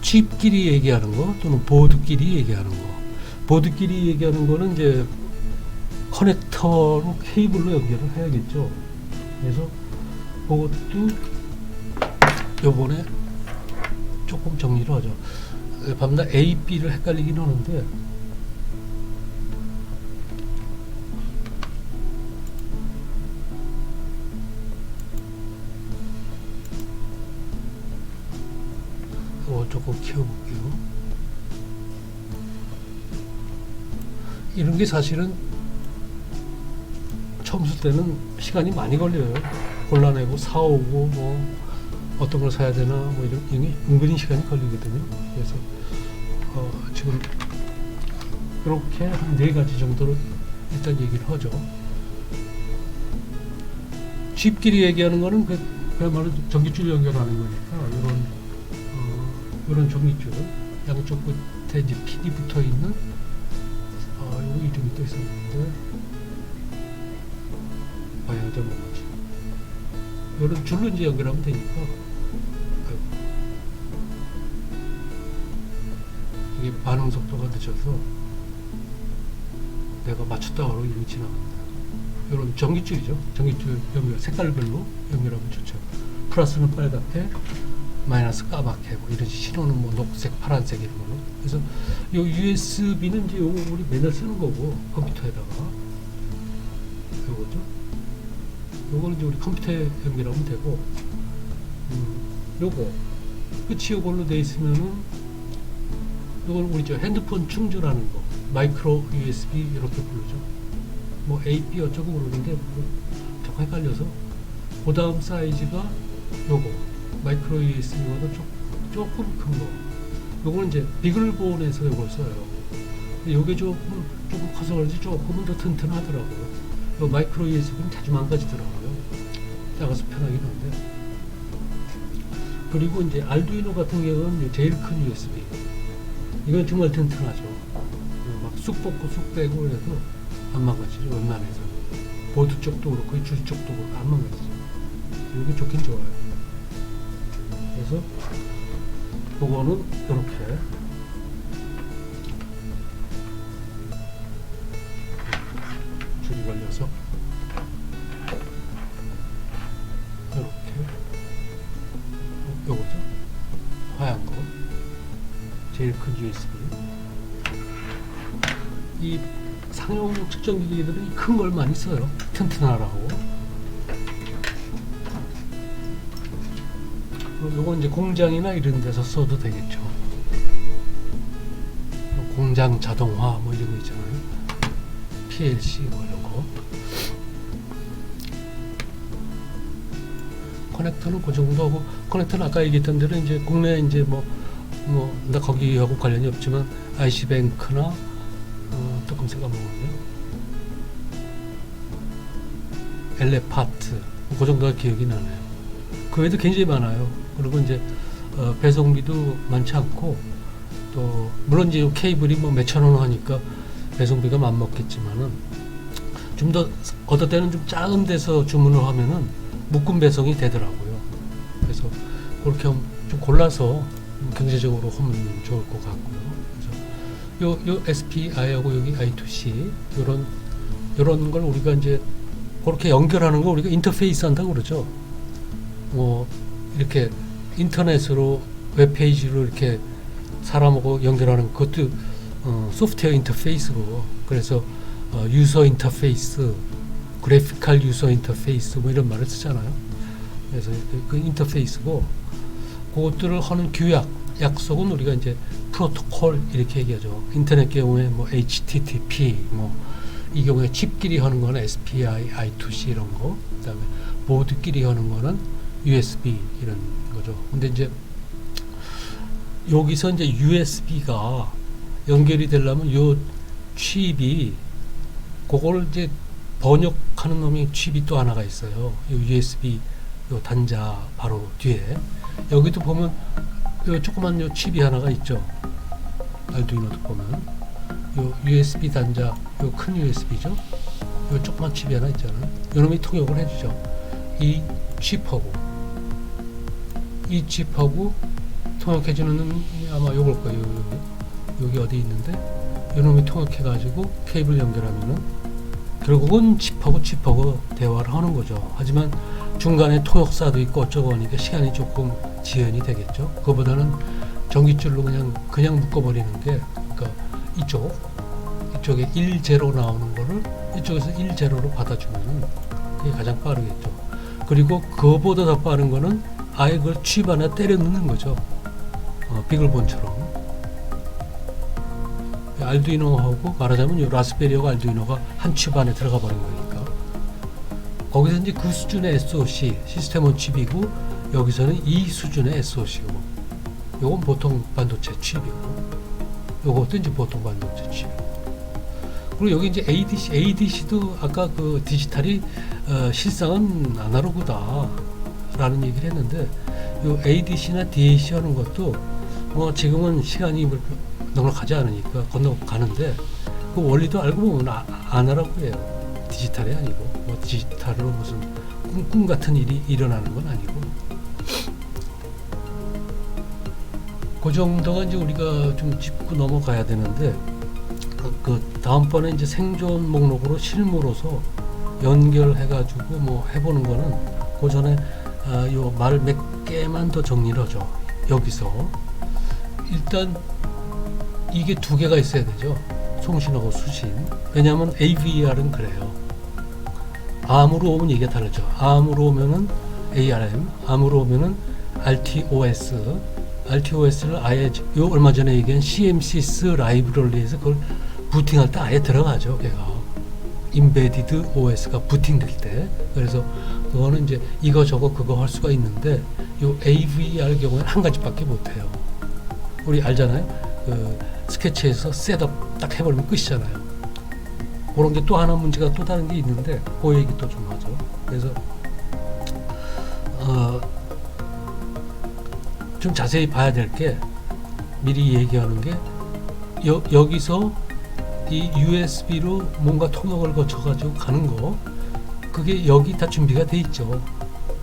칩끼리 얘기하는 거 또는 보드끼리 얘기하는 거. 보드끼리 얘기하는 거는 이제 커넥터로 케이블로 연결을 해야겠죠. 그래서 그것도 요번에 조금 정리를 하죠. 밤낮 A, B를 헷갈리긴 하는데, 조금 키워볼게요. 이런 게 사실은 처음 쓸 때는 시간이 많이 걸려요. 골라내고 사오고 뭐 어떤 걸 사야 되나 뭐 이런 게 은근히 시간이 걸리거든요. 그래서 지금 이렇게 한 4가지 정도로 일단 얘기를 하죠. 칩끼리 얘기하는 거는 그야말로 전기줄 연결하는 거니까 이런 종이줄 양쪽 끝에 이제 핀이 붙어 있는 요거 이름이 또 있었는데 방향제 뭐지? 이런 줄로 이제 연결하면 되니까. 이게 반응 속도가 늦어서 내가 맞췄다 그러고 이미 지나간다. 이런 전기줄이죠. 전기줄 연결 색깔별로 연결하면 좋죠. 플러스는 빨갛게, 마이너스 까맣게, 뭐 이런 신호는 뭐 녹색, 파란색 이런 걸로. 그래서 요 USB는 이제 요거 우리 맨날 쓰는 거고 컴퓨터에다가 요거죠. 요거는 이제 우리 컴퓨터에 연결하면 되고, 요거 끝이 요걸로 돼 있으면은 요걸 우리 저 핸드폰 충전하는 거 마이크로 USB 이렇게 부르죠. 뭐 AP 어쩌고 그러는데 뭐 자꾸 헷갈려서. 그 다음 사이즈가 요거 마이크로 USB보다 조금 큰 거. 요거는 이제 비글본에서 요걸 써요. 요게 조금 커서 그런지 조금은 더 튼튼하더라고요. 요 마이크로 USB는 자주 망가지더라고요. 작아서 편하긴 한데. 그리고 이제 알두이노 같은 경우는 제일 큰 USB. 이건 정말 튼튼하죠. 막 쑥 뽑고 쑥 빼고 해도 안 망가지죠. 웬만해서 보드 쪽도 그렇고 줄 쪽도 그렇고 안 망가지죠. 이게 좋긴 좋아요. 그래서 그거는 이렇게 줄이 걸려서 이렇게 요거죠. 하얀 거 제일 큰 USB. 이 상용 측정기기들은 큰 걸 많이 써요. 튼튼하라고. 요건 이제 공장이나 이런 데서 써도 되겠죠. 공장 자동화 뭐 이런 거 있잖아요. PLC 뭐 이런 거. 커넥터는 그 정도 하고, 커넥터는 아까 얘기했던 대로 이제 국내 이제 나 거기하고 관련이 없지만 IC뱅크나 조금 생각나거든요. 엘레파트 그 정도가 기억이 나네요. 그 외에도 굉장히 많아요. 그리고 이제 배송비도 많지 않고, 또 물론 이제 케이블이 뭐 몇천 원 하니까 배송비가 맘먹겠지만은 좀 더 어떨 때는 좀 작은 데서 주문을 하면은 묶음 배송이 되더라고요. 그래서 그렇게 좀 골라서 경제적으로 하면 좋을 것 같고요. 그래서 요 SPI하고 여기 I2C 요런 걸 우리가 이제 그렇게 연결하는 거 우리가 인터페이스 한다고 그러죠. 뭐 이렇게 인터넷으로 웹페이지로 이렇게 사람하고 연결하는 것도 소프트웨어 인터페이스고, 그래서 유서 인터페이스, 그래피컬 유서 인터페이스 뭐 이런 말을 쓰잖아요. 그래서 그 인터페이스고, 그것들을 하는 규약, 약속은 우리가 이제 프로토콜 이렇게 얘기하죠. 인터넷 경우에 뭐 HTTP, 뭐 이 경우에 칩끼리 하는 거는 SPI, I2C 이런 거, 그다음에 보드끼리 하는 거는 USB 이런 거죠. 근데 이제 여기서 이제 USB가 연결이 되려면 요 칩이 그걸 이제 번역하는 놈이 칩이 또 하나가 있어요. 요 USB 요 단자 바로 뒤에 여기도 보면 요 조그만 요 칩이 하나가 있죠. 알두이노도 보면 요 USB 단자 요 큰 USB죠. 요 조그만 칩이 하나 있잖아요. 요 놈이 통역을 해주죠. 이 칩하고 통역해주는 놈이 아마 요걸 거예요. 여기 어디 있는데 요 놈이 통역해가지고 케이블 연결하면은 결국은 칩하고 대화를 하는 거죠. 하지만 중간에 통역사도 있고 어쩌고 하니까 시간이 조금 지연이 되겠죠. 그거보다는 전기줄로 그냥 묶어버리는 게, 그러니까 이쪽에 1제로 나오는 거를 이쪽에서 1제로로 받아주면은 그게 가장 빠르겠죠. 그리고 그거보다 더 빠른 거는 아예 그걸 칩 안에 때려 넣는 거죠. 비글본처럼. 알두이노하고 말하자면 요 라스베리하고 알두이노가 한 칩 안에 들어가 버린 거니까. 거기서 이제 그 수준의 SoC, 시스템 온 칩이고, 여기서는 이 수준의 SoC고, 요건 보통 반도체 칩이고, 요것도 이제 보통 반도체 칩. 그리고 여기 이제 ADC도 아까 그 디지털이 실상은 아날로그다 라는 얘기를 했는데, 요 ADC나 DAC 하는 것도 뭐 지금은 시간이 넉넉하지 않으니까 건너가는데, 그 원리도 알고 보면 아날로그예요. 디지털이 아니고, 뭐 디지털로 무슨 꿈 같은 일이 일어나는 건 아니고. 그 정도가 이제 우리가 좀 짚고 넘어가야 되는데, 그 다음번에 이제 생존 목록으로 실무로서 연결해가지고 뭐 해보는 거는 그 전에 요 말 몇 개만 더 정리를 하죠. 여기서 일단 이게 두 개가 있어야 되죠. 송신하고 수신. 왜냐하면 AVR은 그래요. ARM으로 오면 이게 다르죠. ARM으로 오면은 ARM, ARM으로 오면은 RTOS를 아예 요 얼마 전에 얘기한 CMSIS 라이브러리에서 그걸 부팅할 때 아예 들어가죠. 걔가 임베디드 OS가 부팅될 때. 그래서 그거는 이제 이거 저거 그거 할 수가 있는데, 요 AVR 경우에는 한 가지밖에 못해요. 우리 알잖아요. 그 스케치에서 셋업 딱 해버리면 끝이잖아요. 그런 게 또 하나 문제가 또 다른 게 있는데, 그 얘기 또 좀 하죠. 그래서 좀 자세히 봐야 될 게, 미리 얘기하는 게, 여기서 이 USB로 뭔가 통역을 거쳐가지고 가는 거, 그게 여기 다 준비가 돼 있죠.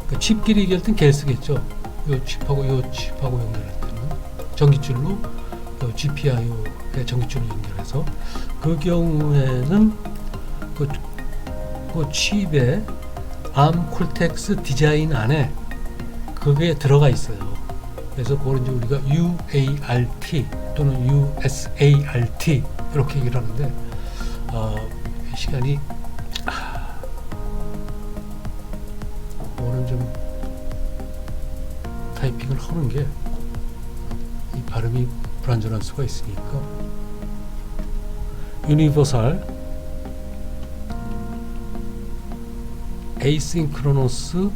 그 칩끼리 얘기할 땐 걔를 쓰겠죠. 요 칩하고 요 칩하고 연결할 때는 전기줄로 요 GPIO의 전기줄로 연결해서, 그 경우에는 그 칩의 ARM 콜텍스 디자인 안에 그게 들어가 있어요. 그래서 그걸 이제 우리가 UART 또는 USART 이렇게 얘기를 하는데, 시간이 오늘 좀 타이핑을 하는 게 이 발음이 불안전할 수가 있으니까, 유니버설 에이싱크로너스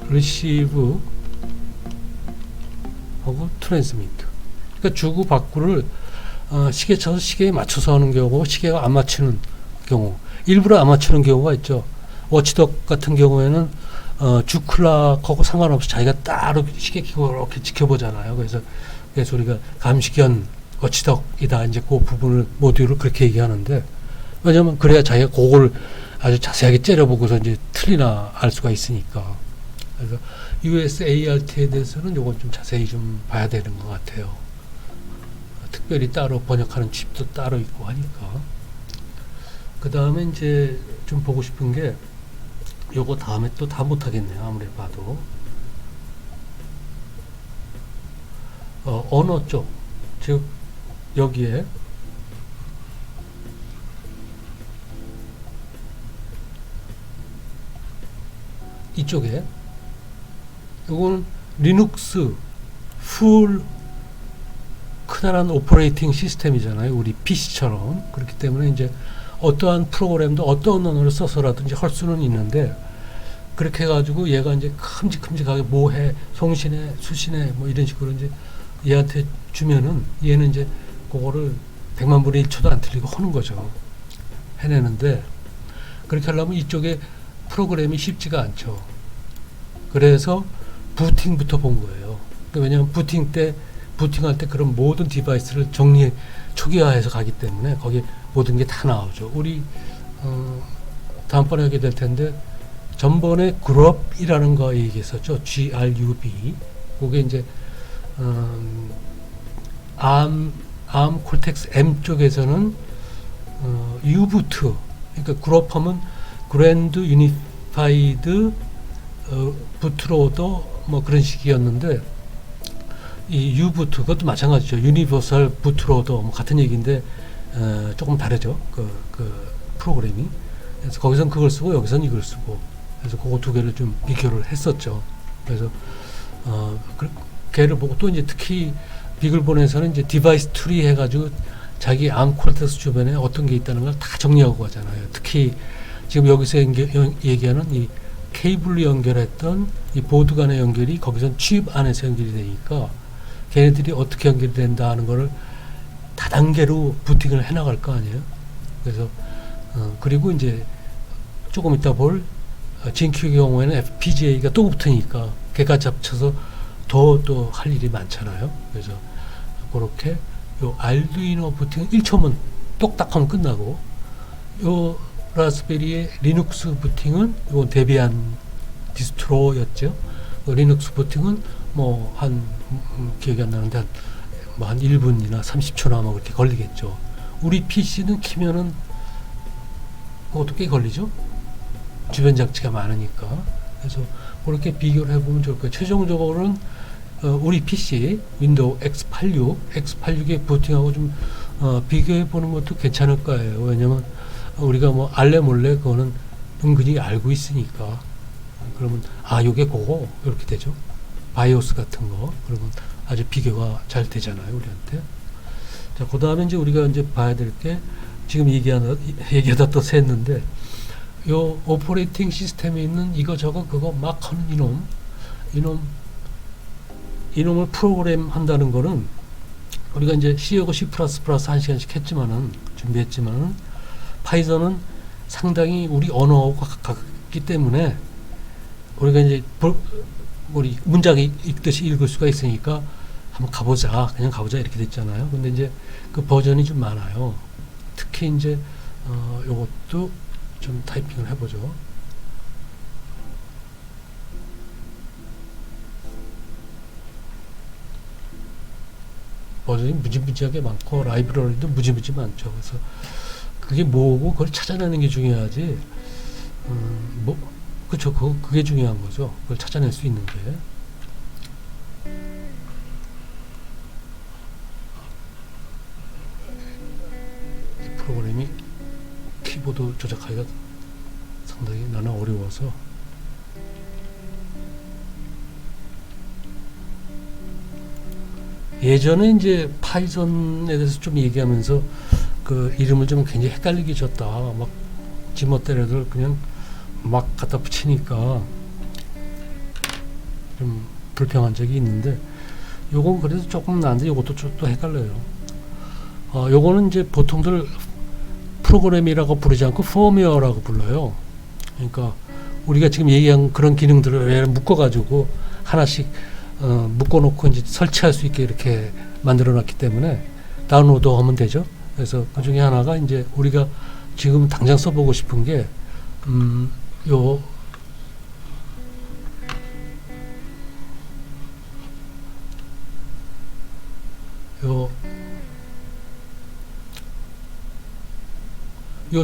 리시브 하고 트랜스미트. 그러니까 주고 받고를 시계 쳐서 시계에 맞춰서 하는 경우고, 시계가 안 맞추는 경우, 일부러 안 맞추는 경우가 있죠. 워치독 같은 경우에는 주클락하고 상관없이 자기가 따로 시계 켜고 이렇게 지켜보잖아요. 그래서 우리가 감시견 워치독이다, 이제 그 부분을 모듈을 그렇게 얘기하는데, 왜냐면 그래야 자기가 그걸 아주 자세하게 째려보고서 이제 틀리나 알 수가 있으니까. 그래서 USART에 대해서는 요건 좀 자세히 좀 봐야 되는 것 같아요. 특별히 따로 번역하는 칩도 따로 있고 하니까. 그 다음에 이제 좀 보고 싶은 게, 요거 다음에 또 다 못하겠네요. 아무리 봐도. 언어 쪽, 즉 여기에 이쪽에 이건 리눅스 풀 크다란 오퍼레이팅 시스템이잖아요. 우리 PC처럼. 그렇기 때문에 이제 어떠한 프로그램도 어떤 언어를 써서라든지 할 수는 있는데, 그렇게 해가지고 얘가 이제 큼직큼직하게 뭐해, 송신해, 수신해, 뭐 이런 식으로 이제 얘한테 주면은 얘는 이제 그거를 100만 분의 1초도 안 틀리고 하는 거죠. 해내는데, 그렇게 하려면 이쪽에 프로그램이 쉽지가 않죠. 그래서 부팅부터 본 거예요. 왜냐하면 부팅할 때 그런 모든 디바이스를 초기화해서 가기 때문에 거기 모든 게 다 나오죠. 우리 다음번에 하게 될 텐데, 전번에 그룹이라는 거 얘기했었죠. GRUB. 그게 이제 ARM 콜텍스 M 쪽에서는 U부트, 그러니까 그룹하면 그랜드 유니파이드 부트로더 뭐 그런 식이었는데, 이 U부트 그것도 마찬가지죠. 유니버설 부트로더 뭐 같은 얘기인데 조금 다르죠. 그 프로그램이. 그래서 거기선 그걸 쓰고 여기선 이걸 쓰고, 그래서 그거 두 개를 좀 비교를 했었죠. 그래서 걔를 보고, 또 이제 특히 비글본에서는 이제 디바이스 트리 해가지고 자기 암 콜텍스 주변에 어떤 게 있다는 걸 다 정리하고 가잖아요. 특히 지금 여기서 얘기하는 이 케이블로 연결했던 이 보드 간의 연결이 거기선 칩 안에서 연결이 되니까, 걔네들이 어떻게 연결이 된다 하는 거를 다단계로 부팅을 해나갈 거 아니에요. 그래서 그리고 이제 조금 이따 볼 진큐의 경우에는 FPGA가 또 붙으니까 걔가 잡쳐서 더 할 일이 많잖아요. 그래서 그렇게 요 알두이노 부팅은 1초면 똑딱하면 끝나고, 요 라스베리의 리눅스 부팅은 요 데비안 디스트로였죠. 리눅스 부팅은 뭐 기억이 안 나는데 한 1분이나 30초나 아마 그렇게 걸리겠죠. 우리 PC는 키면은 그것도 꽤 걸리죠. 주변 장치가 많으니까. 그래서 그렇게 비교를 해보면 좋을 거예요. 최종적으로는 우리 PC 윈도우 X86의 부팅하고 좀 비교해 보는 것도 괜찮을 거예요. 왜냐면 우리가 뭐 알래 몰래 그거는 은근히 알고 있으니까. 그러면 요게 그거 이렇게 되죠. 바이오스 같은 거. 그러면 아주 비교가 잘 되잖아요, 우리한테. 자, 그 다음에 이제 우리가 이제 봐야 될 게, 지금 얘기하다 또 샜는데, 요 오퍼레이팅 시스템에 있는 이거 저거 그거 막 하는 이놈을 프로그램 한다는 거는, 우리가 이제 C하고 C++ 한 시간씩 준비했지만은, 파이썬은 상당히 우리 언어하고 가깝기 때문에, 우리가 이제 우리 문장 읽듯이 읽을 수가 있으니까 한번 가보자, 그냥 가보자 이렇게 됐잖아요. 근데 이제 그 버전이 좀 많아요. 특히 이제 요것도 좀 타이핑을 해보죠. 버전이 무지무지하게 많고 라이브러리도 무지무지 많죠. 그래서 그게 뭐고 그걸 찾아내는 게 중요하지. 뭐 그렇죠. 그게 중요한 거죠. 그걸 찾아낼 수 있는 게. 이 프로그램이 키보드 조작하기가 상당히 나는 어려워서. 예전에 이제 파이썬에 대해서 좀 얘기하면서 그 이름을 좀 굉장히 헷갈리게 줬다. 막 지멋대로들 그냥 막 갖다 붙이니까 좀 불평한 적이 있는데, 요건 그래도 조금 나은데 요것도 또 헷갈려요. 요거는 이제 보통들 프로그램이라고 부르지 않고 펌웨어라고 불러요. 그러니까 우리가 지금 얘기한 그런 기능들을 묶어가지고 하나씩 묶어놓고 이제 설치할 수 있게 이렇게 만들어놨기 때문에 다운로드 하면 되죠. 그래서 그 중에 하나가 이제 우리가 지금 당장 써보고 싶은 게 요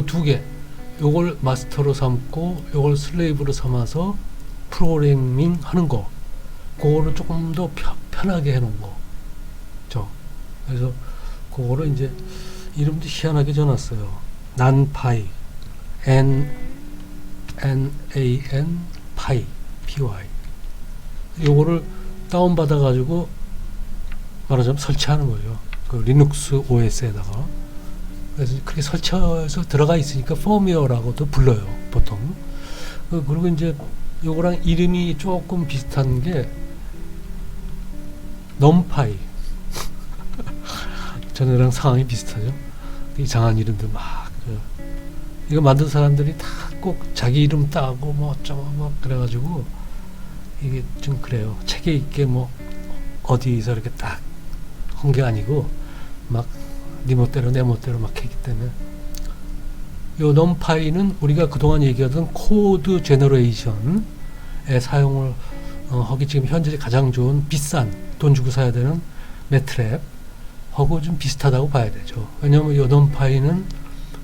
두 개, 요걸 마스터로 삼고 요걸 슬레이브로 삼아서 프로그래밍 하는 거, 그거를 조금 더 편하게 해놓은 거죠. 그래서 그거를 이제 이름도 희한하게 줘놨어요. 난파이, N A N 파이, Py. 요거를 다운 받아 가지고 말하자면 설치하는 거죠. 그 리눅스 OS에다가. 그래서 그렇게 설치해서 들어가 있으니까 펌웨어라고도 불러요, 보통. 그리고 이제 요거랑 이름이 조금 비슷한 게 넘파이. 전에랑 상황이 비슷하죠. 이상한 이름들 막 이거 만든 사람들이 다 꼭 자기 이름 따고 뭐 어쩌고 막 그래가지고 이게 좀 그래요. 책에 있게 뭐 어디서 이렇게 딱 한 게 아니고 막 네 멋대로 내 멋대로 막 했기 때문에, 요 넘파이는 우리가 그동안 얘기하던 코드 제너레이션에 사용을 하기 지금 현재 가장 좋은 비싼 돈 주고 사야 되는 매트랩 하고 좀 비슷하다고 봐야 되죠. 왜냐하면 요 넘파이는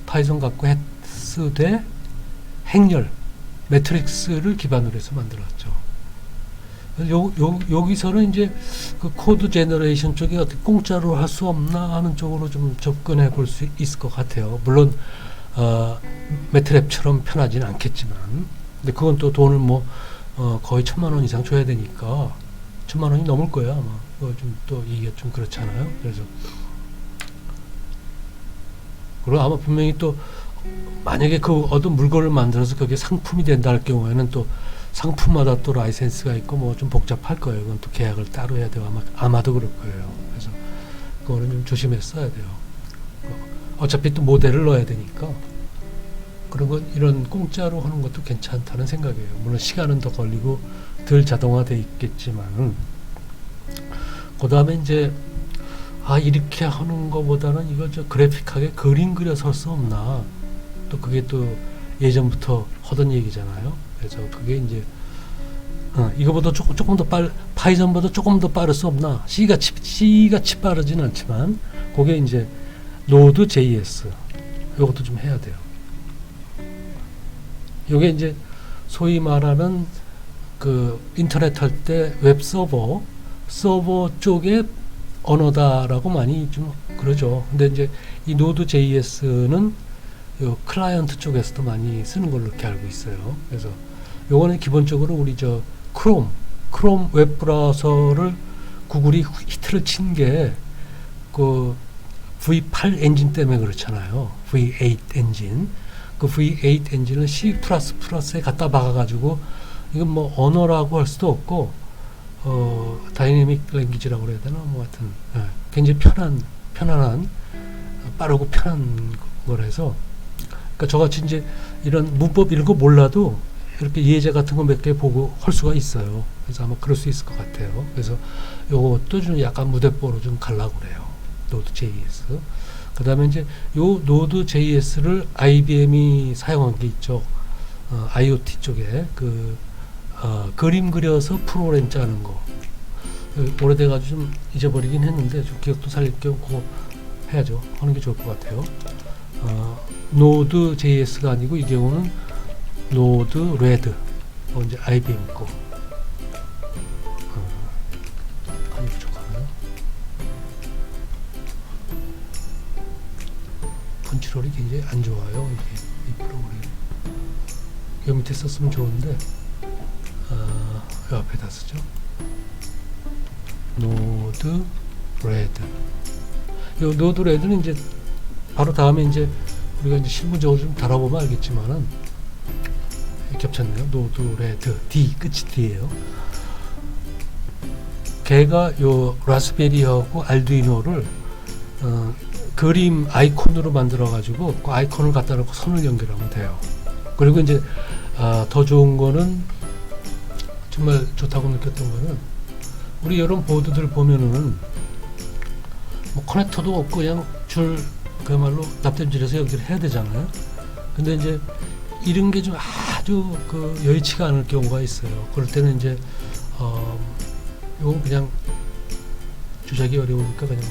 파이썬 갖고 쓰되 행렬 매트릭스를 기반으로 해서 만들었죠. 여기서는 이제 그 코드 제너레이션 쪽에 어떻게 공짜로 할 수 없나 하는 쪽으로 좀 접근해 볼 수 있을 것 같아요. 물론 매트랩처럼 편하지는 않겠지만, 근데 그건 또 돈을 뭐 거의 1,000만 원 이상 줘야 되니까 1,000만 원이 넘을 거야 아마. 좀 또 이게 좀 그렇잖아요. 그래서 그리고 아마 분명히 또 만약에 그 얻은 물건을 만들어서 그게 상품이 된다 할 경우에는 또 상품마다 또 라이센스가 있고 뭐 좀 복잡할 거예요. 그건 또 계약을 따로 해야 되고 아마도 그럴 거예요. 그래서 그거는 좀 조심해서 써야 돼요. 어차피 또 모델을 넣어야 되니까. 그런 건 이런 공짜로 하는 것도 괜찮다는 생각이에요. 물론 시간은 더 걸리고 덜 자동화돼 있겠지만은, 그 다음에 이제 이렇게 하는 것보다는 이거 그래픽하게 그림 그려서 할 수 없나, 또 그게 또 예전부터 하던 얘기잖아요. 그래서 그게 이제 이거보다 조금 더 파이썬보다 조금 더 빠를 수 없나. C같이 빠르진 않지만 그게 이제 Node.js, 이것도 좀 해야 돼요. 요게 이제 소위 말하는 그 인터넷 할 때 웹 서버 쪽의 언어다라고 많이 좀 그러죠. 근데 이제 이 Node.js는 요 클라이언트 쪽에서도 많이 쓰는 걸로 이렇게 알고 있어요. 그래서 요거는 기본적으로 우리 크롬 웹 브라우저를 구글이 히트를 친 게 그 V8 엔진 때문에 그렇잖아요. V8 엔진. 그 V8 엔진을 C++에 갖다 박아가지고, 이건 뭐 언어라고 할 수도 없고, 다이내믹 랭귀지라고 그래야 되나? 뭐 하여튼, 굉장히 편안한, 빠르고 편한 거라서, 그러니까 저같이 이제 이런 문법 이런 거 몰라도 이렇게 예제 같은 거 몇 개 보고 할 수가 있어요. 그래서 아마 그럴 수 있을 것 같아요. 그래서 요것도 좀 약간 무대뽀로 좀 가려고 그래요. Node.js. 그 다음에 이제 요 Node.js를 IBM이 사용한 게 있죠. IoT 쪽에 그림 그려서 프로그램 짜는 거. 오래돼가지고 좀 잊어버리긴 했는데 좀 기억도 살릴 겸 그거 해야죠. 하는 게 좋을 것 같아요. Node.js가 아니고 이 경우는 Node-RED. 이제 IBM 거. 간이 부족하나요? 컨트롤이 굉장히 안 좋아요. 이게 이 프로그램. 요 밑에 썼으면 좋은데 요 앞에다 쓰죠. Node-RED. 요 Node-RED는 이제 바로 다음에 이제 우리가 이제 실무적으로 좀 다뤄보면 알겠지만은 겹쳤네요. Node-RED D 끝이 D예요. 걔가 요 라스베리하고 알두이노를 그림 아이콘으로 만들어 가지고 그 아이콘을 갖다 놓고 선을 연결하면 돼요. 그리고 이제 더 좋은 거는 정말 좋다고 느꼈던 거는 우리 이런 보드들 보면은 뭐 커넥터도 없고 그냥 줄 그야말로 납땜질해서 연결을 해야 되잖아요. 근데 이제 이런 게 좀 아주 여의치가 않을 경우가 있어요. 그럴 때는 이제 이건 그냥 조작이 어려우니까 그냥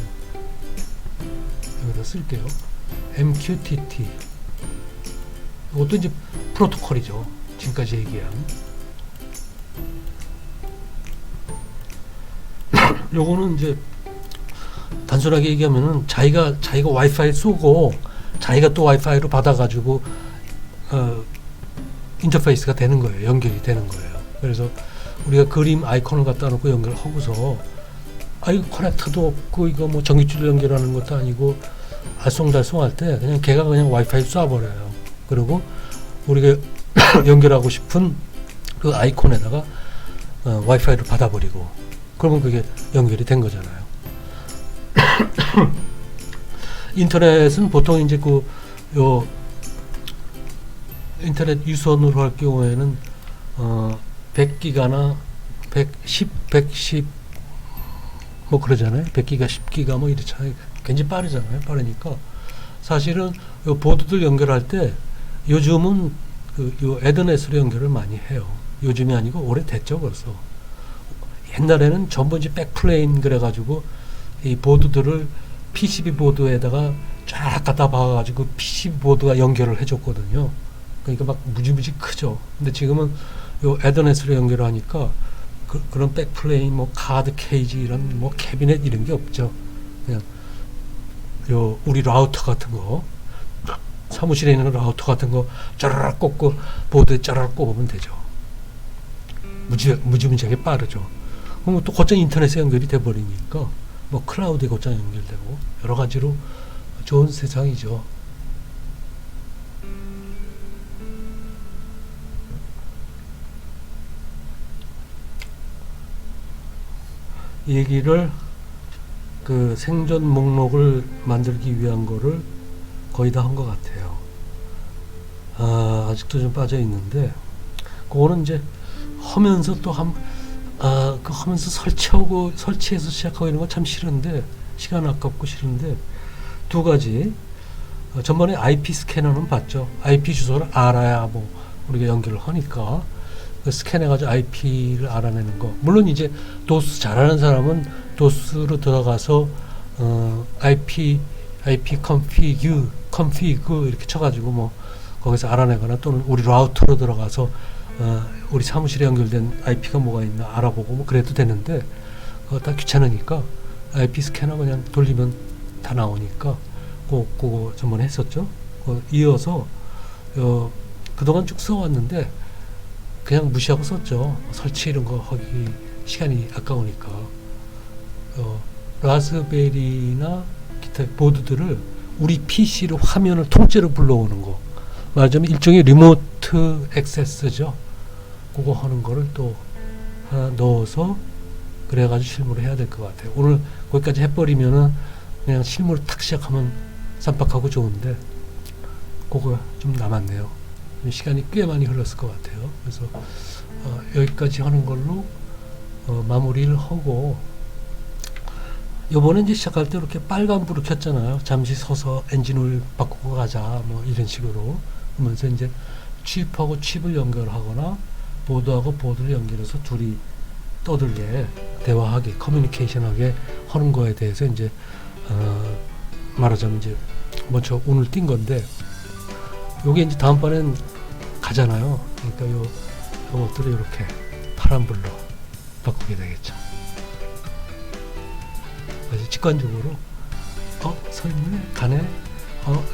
여기다 쓸게요. MQTT. 이것도 이제 프로토콜이죠. 지금까지 얘기한. 요거는 이제 단순하게 얘기하면은 자기가 와이파이 쏘고 자기가 또 와이파이로 받아가지고 인터페이스가 되는 거예요. 연결이 되는 거예요. 그래서 우리가 그림 아이콘을 갖다 놓고 연결을 하고서 이거 커넥터도 없고 이거 뭐 전기줄로 연결하는 것도 아니고 알쏭달쏭 할 때 그냥 걔가 그냥 와이파이 쏴버려요. 그리고 우리가 연결하고 싶은 그 아이콘에다가 와이파이를 받아버리고 그러면 그게 연결이 된 거잖아요. 인터넷은 보통 이제 요 인터넷 유선으로 할 경우에는 100기가나 110 뭐 그러잖아요. 100기가 10기가 뭐 이렇잖아요. 굉장히 빠르잖아요. 빠르니까 사실은 요 보드들 연결할 때 요즘은 요 에더넷으로 연결을 많이 해요. 요즘이 아니고 오래됐죠. 벌써. 옛날에는 전부 이제 백플레인 그래가지고 이 보드들을 PCB 보드에다가 쫙 갖다 박아가지고 PCB 보드가 연결을 해줬거든요. 그러니까 막 무지무지 크죠. 근데 지금은 요 에더넷으로 연결하니까 그런 백플레인, 뭐 카드 케이지 이런 뭐 캐비넷 이런 게 없죠. 그냥 요 우리 라우터 같은 거 사무실에 있는 라우터 같은 거 짜라락 꽂고 보드에 짜라락 꽂으면 되죠. 무지무지하게 빠르죠. 그럼 또 곧장 인터넷에 연결이 돼 버리니까 뭐 클라우드에 곧장 연결되고 여러 가지로 좋은 세상이죠. 이 얘기를 생존 목록을 만들기 위한 거를 거의 다 한 것 같아요. 아직도 좀 빠져 있는데 그거는 이제 하면서 또 하면서 설치해서 시작하고 이런 건 참 싫은데 시간 아깝고 싫은데 두 가지 전번에 IP 스캐너는 봤죠. IP 주소를 알아야 뭐 우리가 연결을 하니까 스캔해가지고 IP를 알아내는 거. 물론 이제 도스 잘하는 사람은 도스로 들어가서 IP config 이렇게 쳐가지고 뭐 거기서 알아내거나 또는 우리 라우터로 들어가서 우리 사무실에 연결된 IP가 뭐가 있나 알아보고 뭐 그래도 되는데 그거 다 귀찮으니까 IP 스캐너 그냥 돌리면 다 나오니까 그거 전번에 했었죠. 이어서 그동안 쭉 써왔는데 그냥 무시하고 썼죠. 설치 이런 거 하기 시간이 아까우니까. 라스베리나 기타 보드들을 우리 PC로 화면을 통째로 불러오는 거. 말하자면 일종의 리모트 액세스죠. 그거 하는 거를 또 하나 넣어서 그래가지고 실무를 해야 될 것 같아요. 오늘 거기까지 해버리면은 그냥 실무를 탁 시작하면 쌈박하고 좋은데 그거 좀 남았네요. 좀 시간이 꽤 많이 흘렀을 것 같아요. 그래서 여기까지 하는 걸로 마무리를 하고, 요번에 이제 시작할 때 이렇게 빨간불을 켰잖아요. 잠시 서서 엔진 오일 바꾸고 가자, 뭐 이런 식으로 하면서 이제 칩하고 칩을 연결하거나 보드하고 보드를 연결해서 둘이 떠들게, 대화하게, 커뮤니케이션하게 하는 거에 대해서 이제 말하자면 이제 먼저 오늘 띈 건데, 요게 이제 다음번엔 가잖아요. 그러니까 요것들을 이렇게 파란불로 바꾸게 되겠죠. 그래서 직관적으로 서 있네, 가네,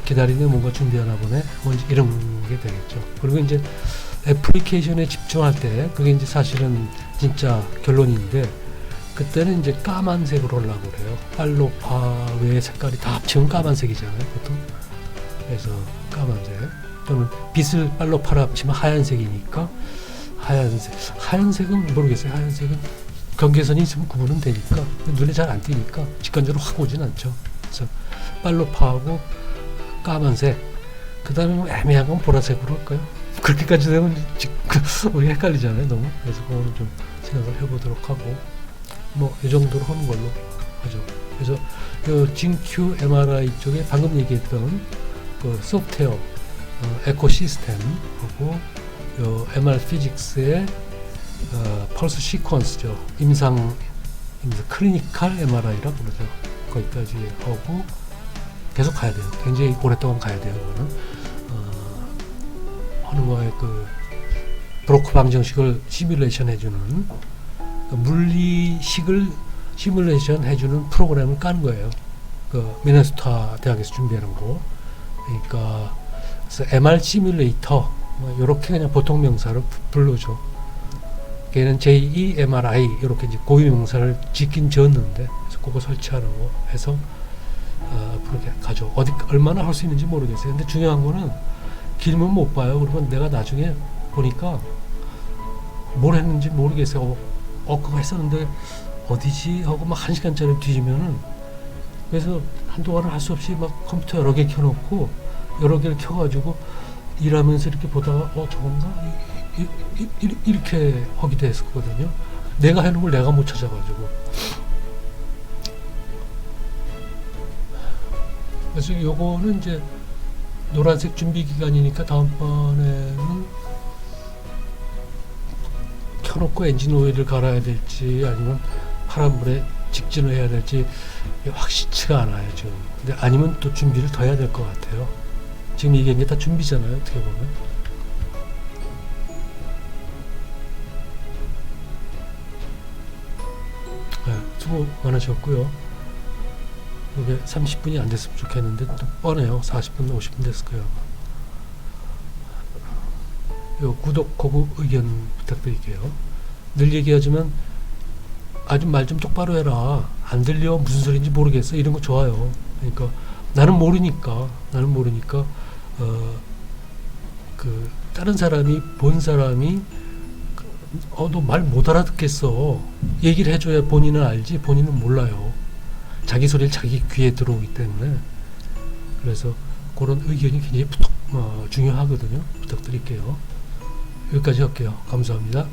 기다리네, 뭔가 준비하나 보네, 뭔지 이런 게 되겠죠. 그리고 이제 애플리케이션에 집중할 때, 그게 이제 사실은 진짜 결론인데, 그때는 이제 까만색으로 하려고 그래요. 빨로파 외의 색깔이 다 합치면 까만색이잖아요, 보통. 그래서 까만색, 또는 빛을 빨로파로 합치면 하얀색이니까 하얀색은 모르겠어요. 하얀색은 경계선이 있으면 구분은 되니까 눈에 잘 안 띄니까 직관적으로 확 오진 않죠. 그래서 빨로파하고 까만색, 그 다음에 뭐 애매한 건 보라색으로 할까요? 그렇게까지 되면 우리 헷갈리잖아요, 너무. 그래서 그거는 좀 생각을 해보도록 하고, 뭐 이 정도로 하는 걸로 하죠. 그래서 이 징큐 MRI 쪽에 방금 얘기했던 그 소프트웨어 에코 시스템하고 요 MR 피직스의 펄스 시퀀스죠. 임상 클리니컬 MRI라고 그러죠. 거기까지 하고 계속 가야 돼요. 굉장히 오랫동안 가야 돼요. 그거는 하는 거에 그 브로크 방정식을 시뮬레이션 해주는, 물리식을 시뮬레이션 해주는 프로그램을 까는 거예요. 그 미네소타 대학에서 준비하는 거. 그러니까 그래서 MR 시뮬레이터, 이렇게 그냥 보통 명사를 부르죠. 걔는 제2 MRI 이렇게 이제 고유 명사를 짓긴 지었는데, 그래서 그거 설치하는 거 해서 그렇게 가죠. 어디 얼마나 할 수 있는지 모르겠어요. 근데 중요한 거는 길면 못 봐요. 그러면 내가 나중에 보니까 뭘 했는지 모르겠어요. 그거 했었는데 어디지 하고 막 1시간짜리 뒤지면은, 그래서 한동안은 할 수 없이 막 컴퓨터 여러 개 켜놓고 여러 개를 켜가지고 일하면서 이렇게 보다가 저건가? 이렇게 하기도 했었거든요. 내가 해놓은 걸 내가 못 찾아가지고. 그래서 요거는 이제 노란색 준비 기간이니까 다음번에는 켜놓고 엔진 오일을 갈아야 될지 아니면 파란불에 직진을 해야 될지 확실치가 않아요, 지금. 근데 아니면 또 준비를 더 해야 될 것 같아요. 지금 얘기한 게 다 준비잖아요, 어떻게 보면. 네, 수고 많으셨고요. 이게 30분이 안 됐으면 좋겠는데 또 뻔해요. 40분, 50분 됐을 거예요. 요 구독, 고구 의견 부탁드릴게요. 늘 얘기하지만 아주 말 좀 똑바로 해라. 안 들려, 무슨 소리인지 모르겠어. 이런 거 좋아요. 그러니까 나는 모르니까 그 다른 사람이 본 사람이 너 말 못 알아듣겠어. 얘기를 해줘야 본인은 알지, 본인은 몰라요. 자기 소리를 자기 귀에 들어오기 때문에. 그래서 그런 의견이 굉장히 중요하거든요. 부탁드릴게요. 여기까지 할게요. 감사합니다.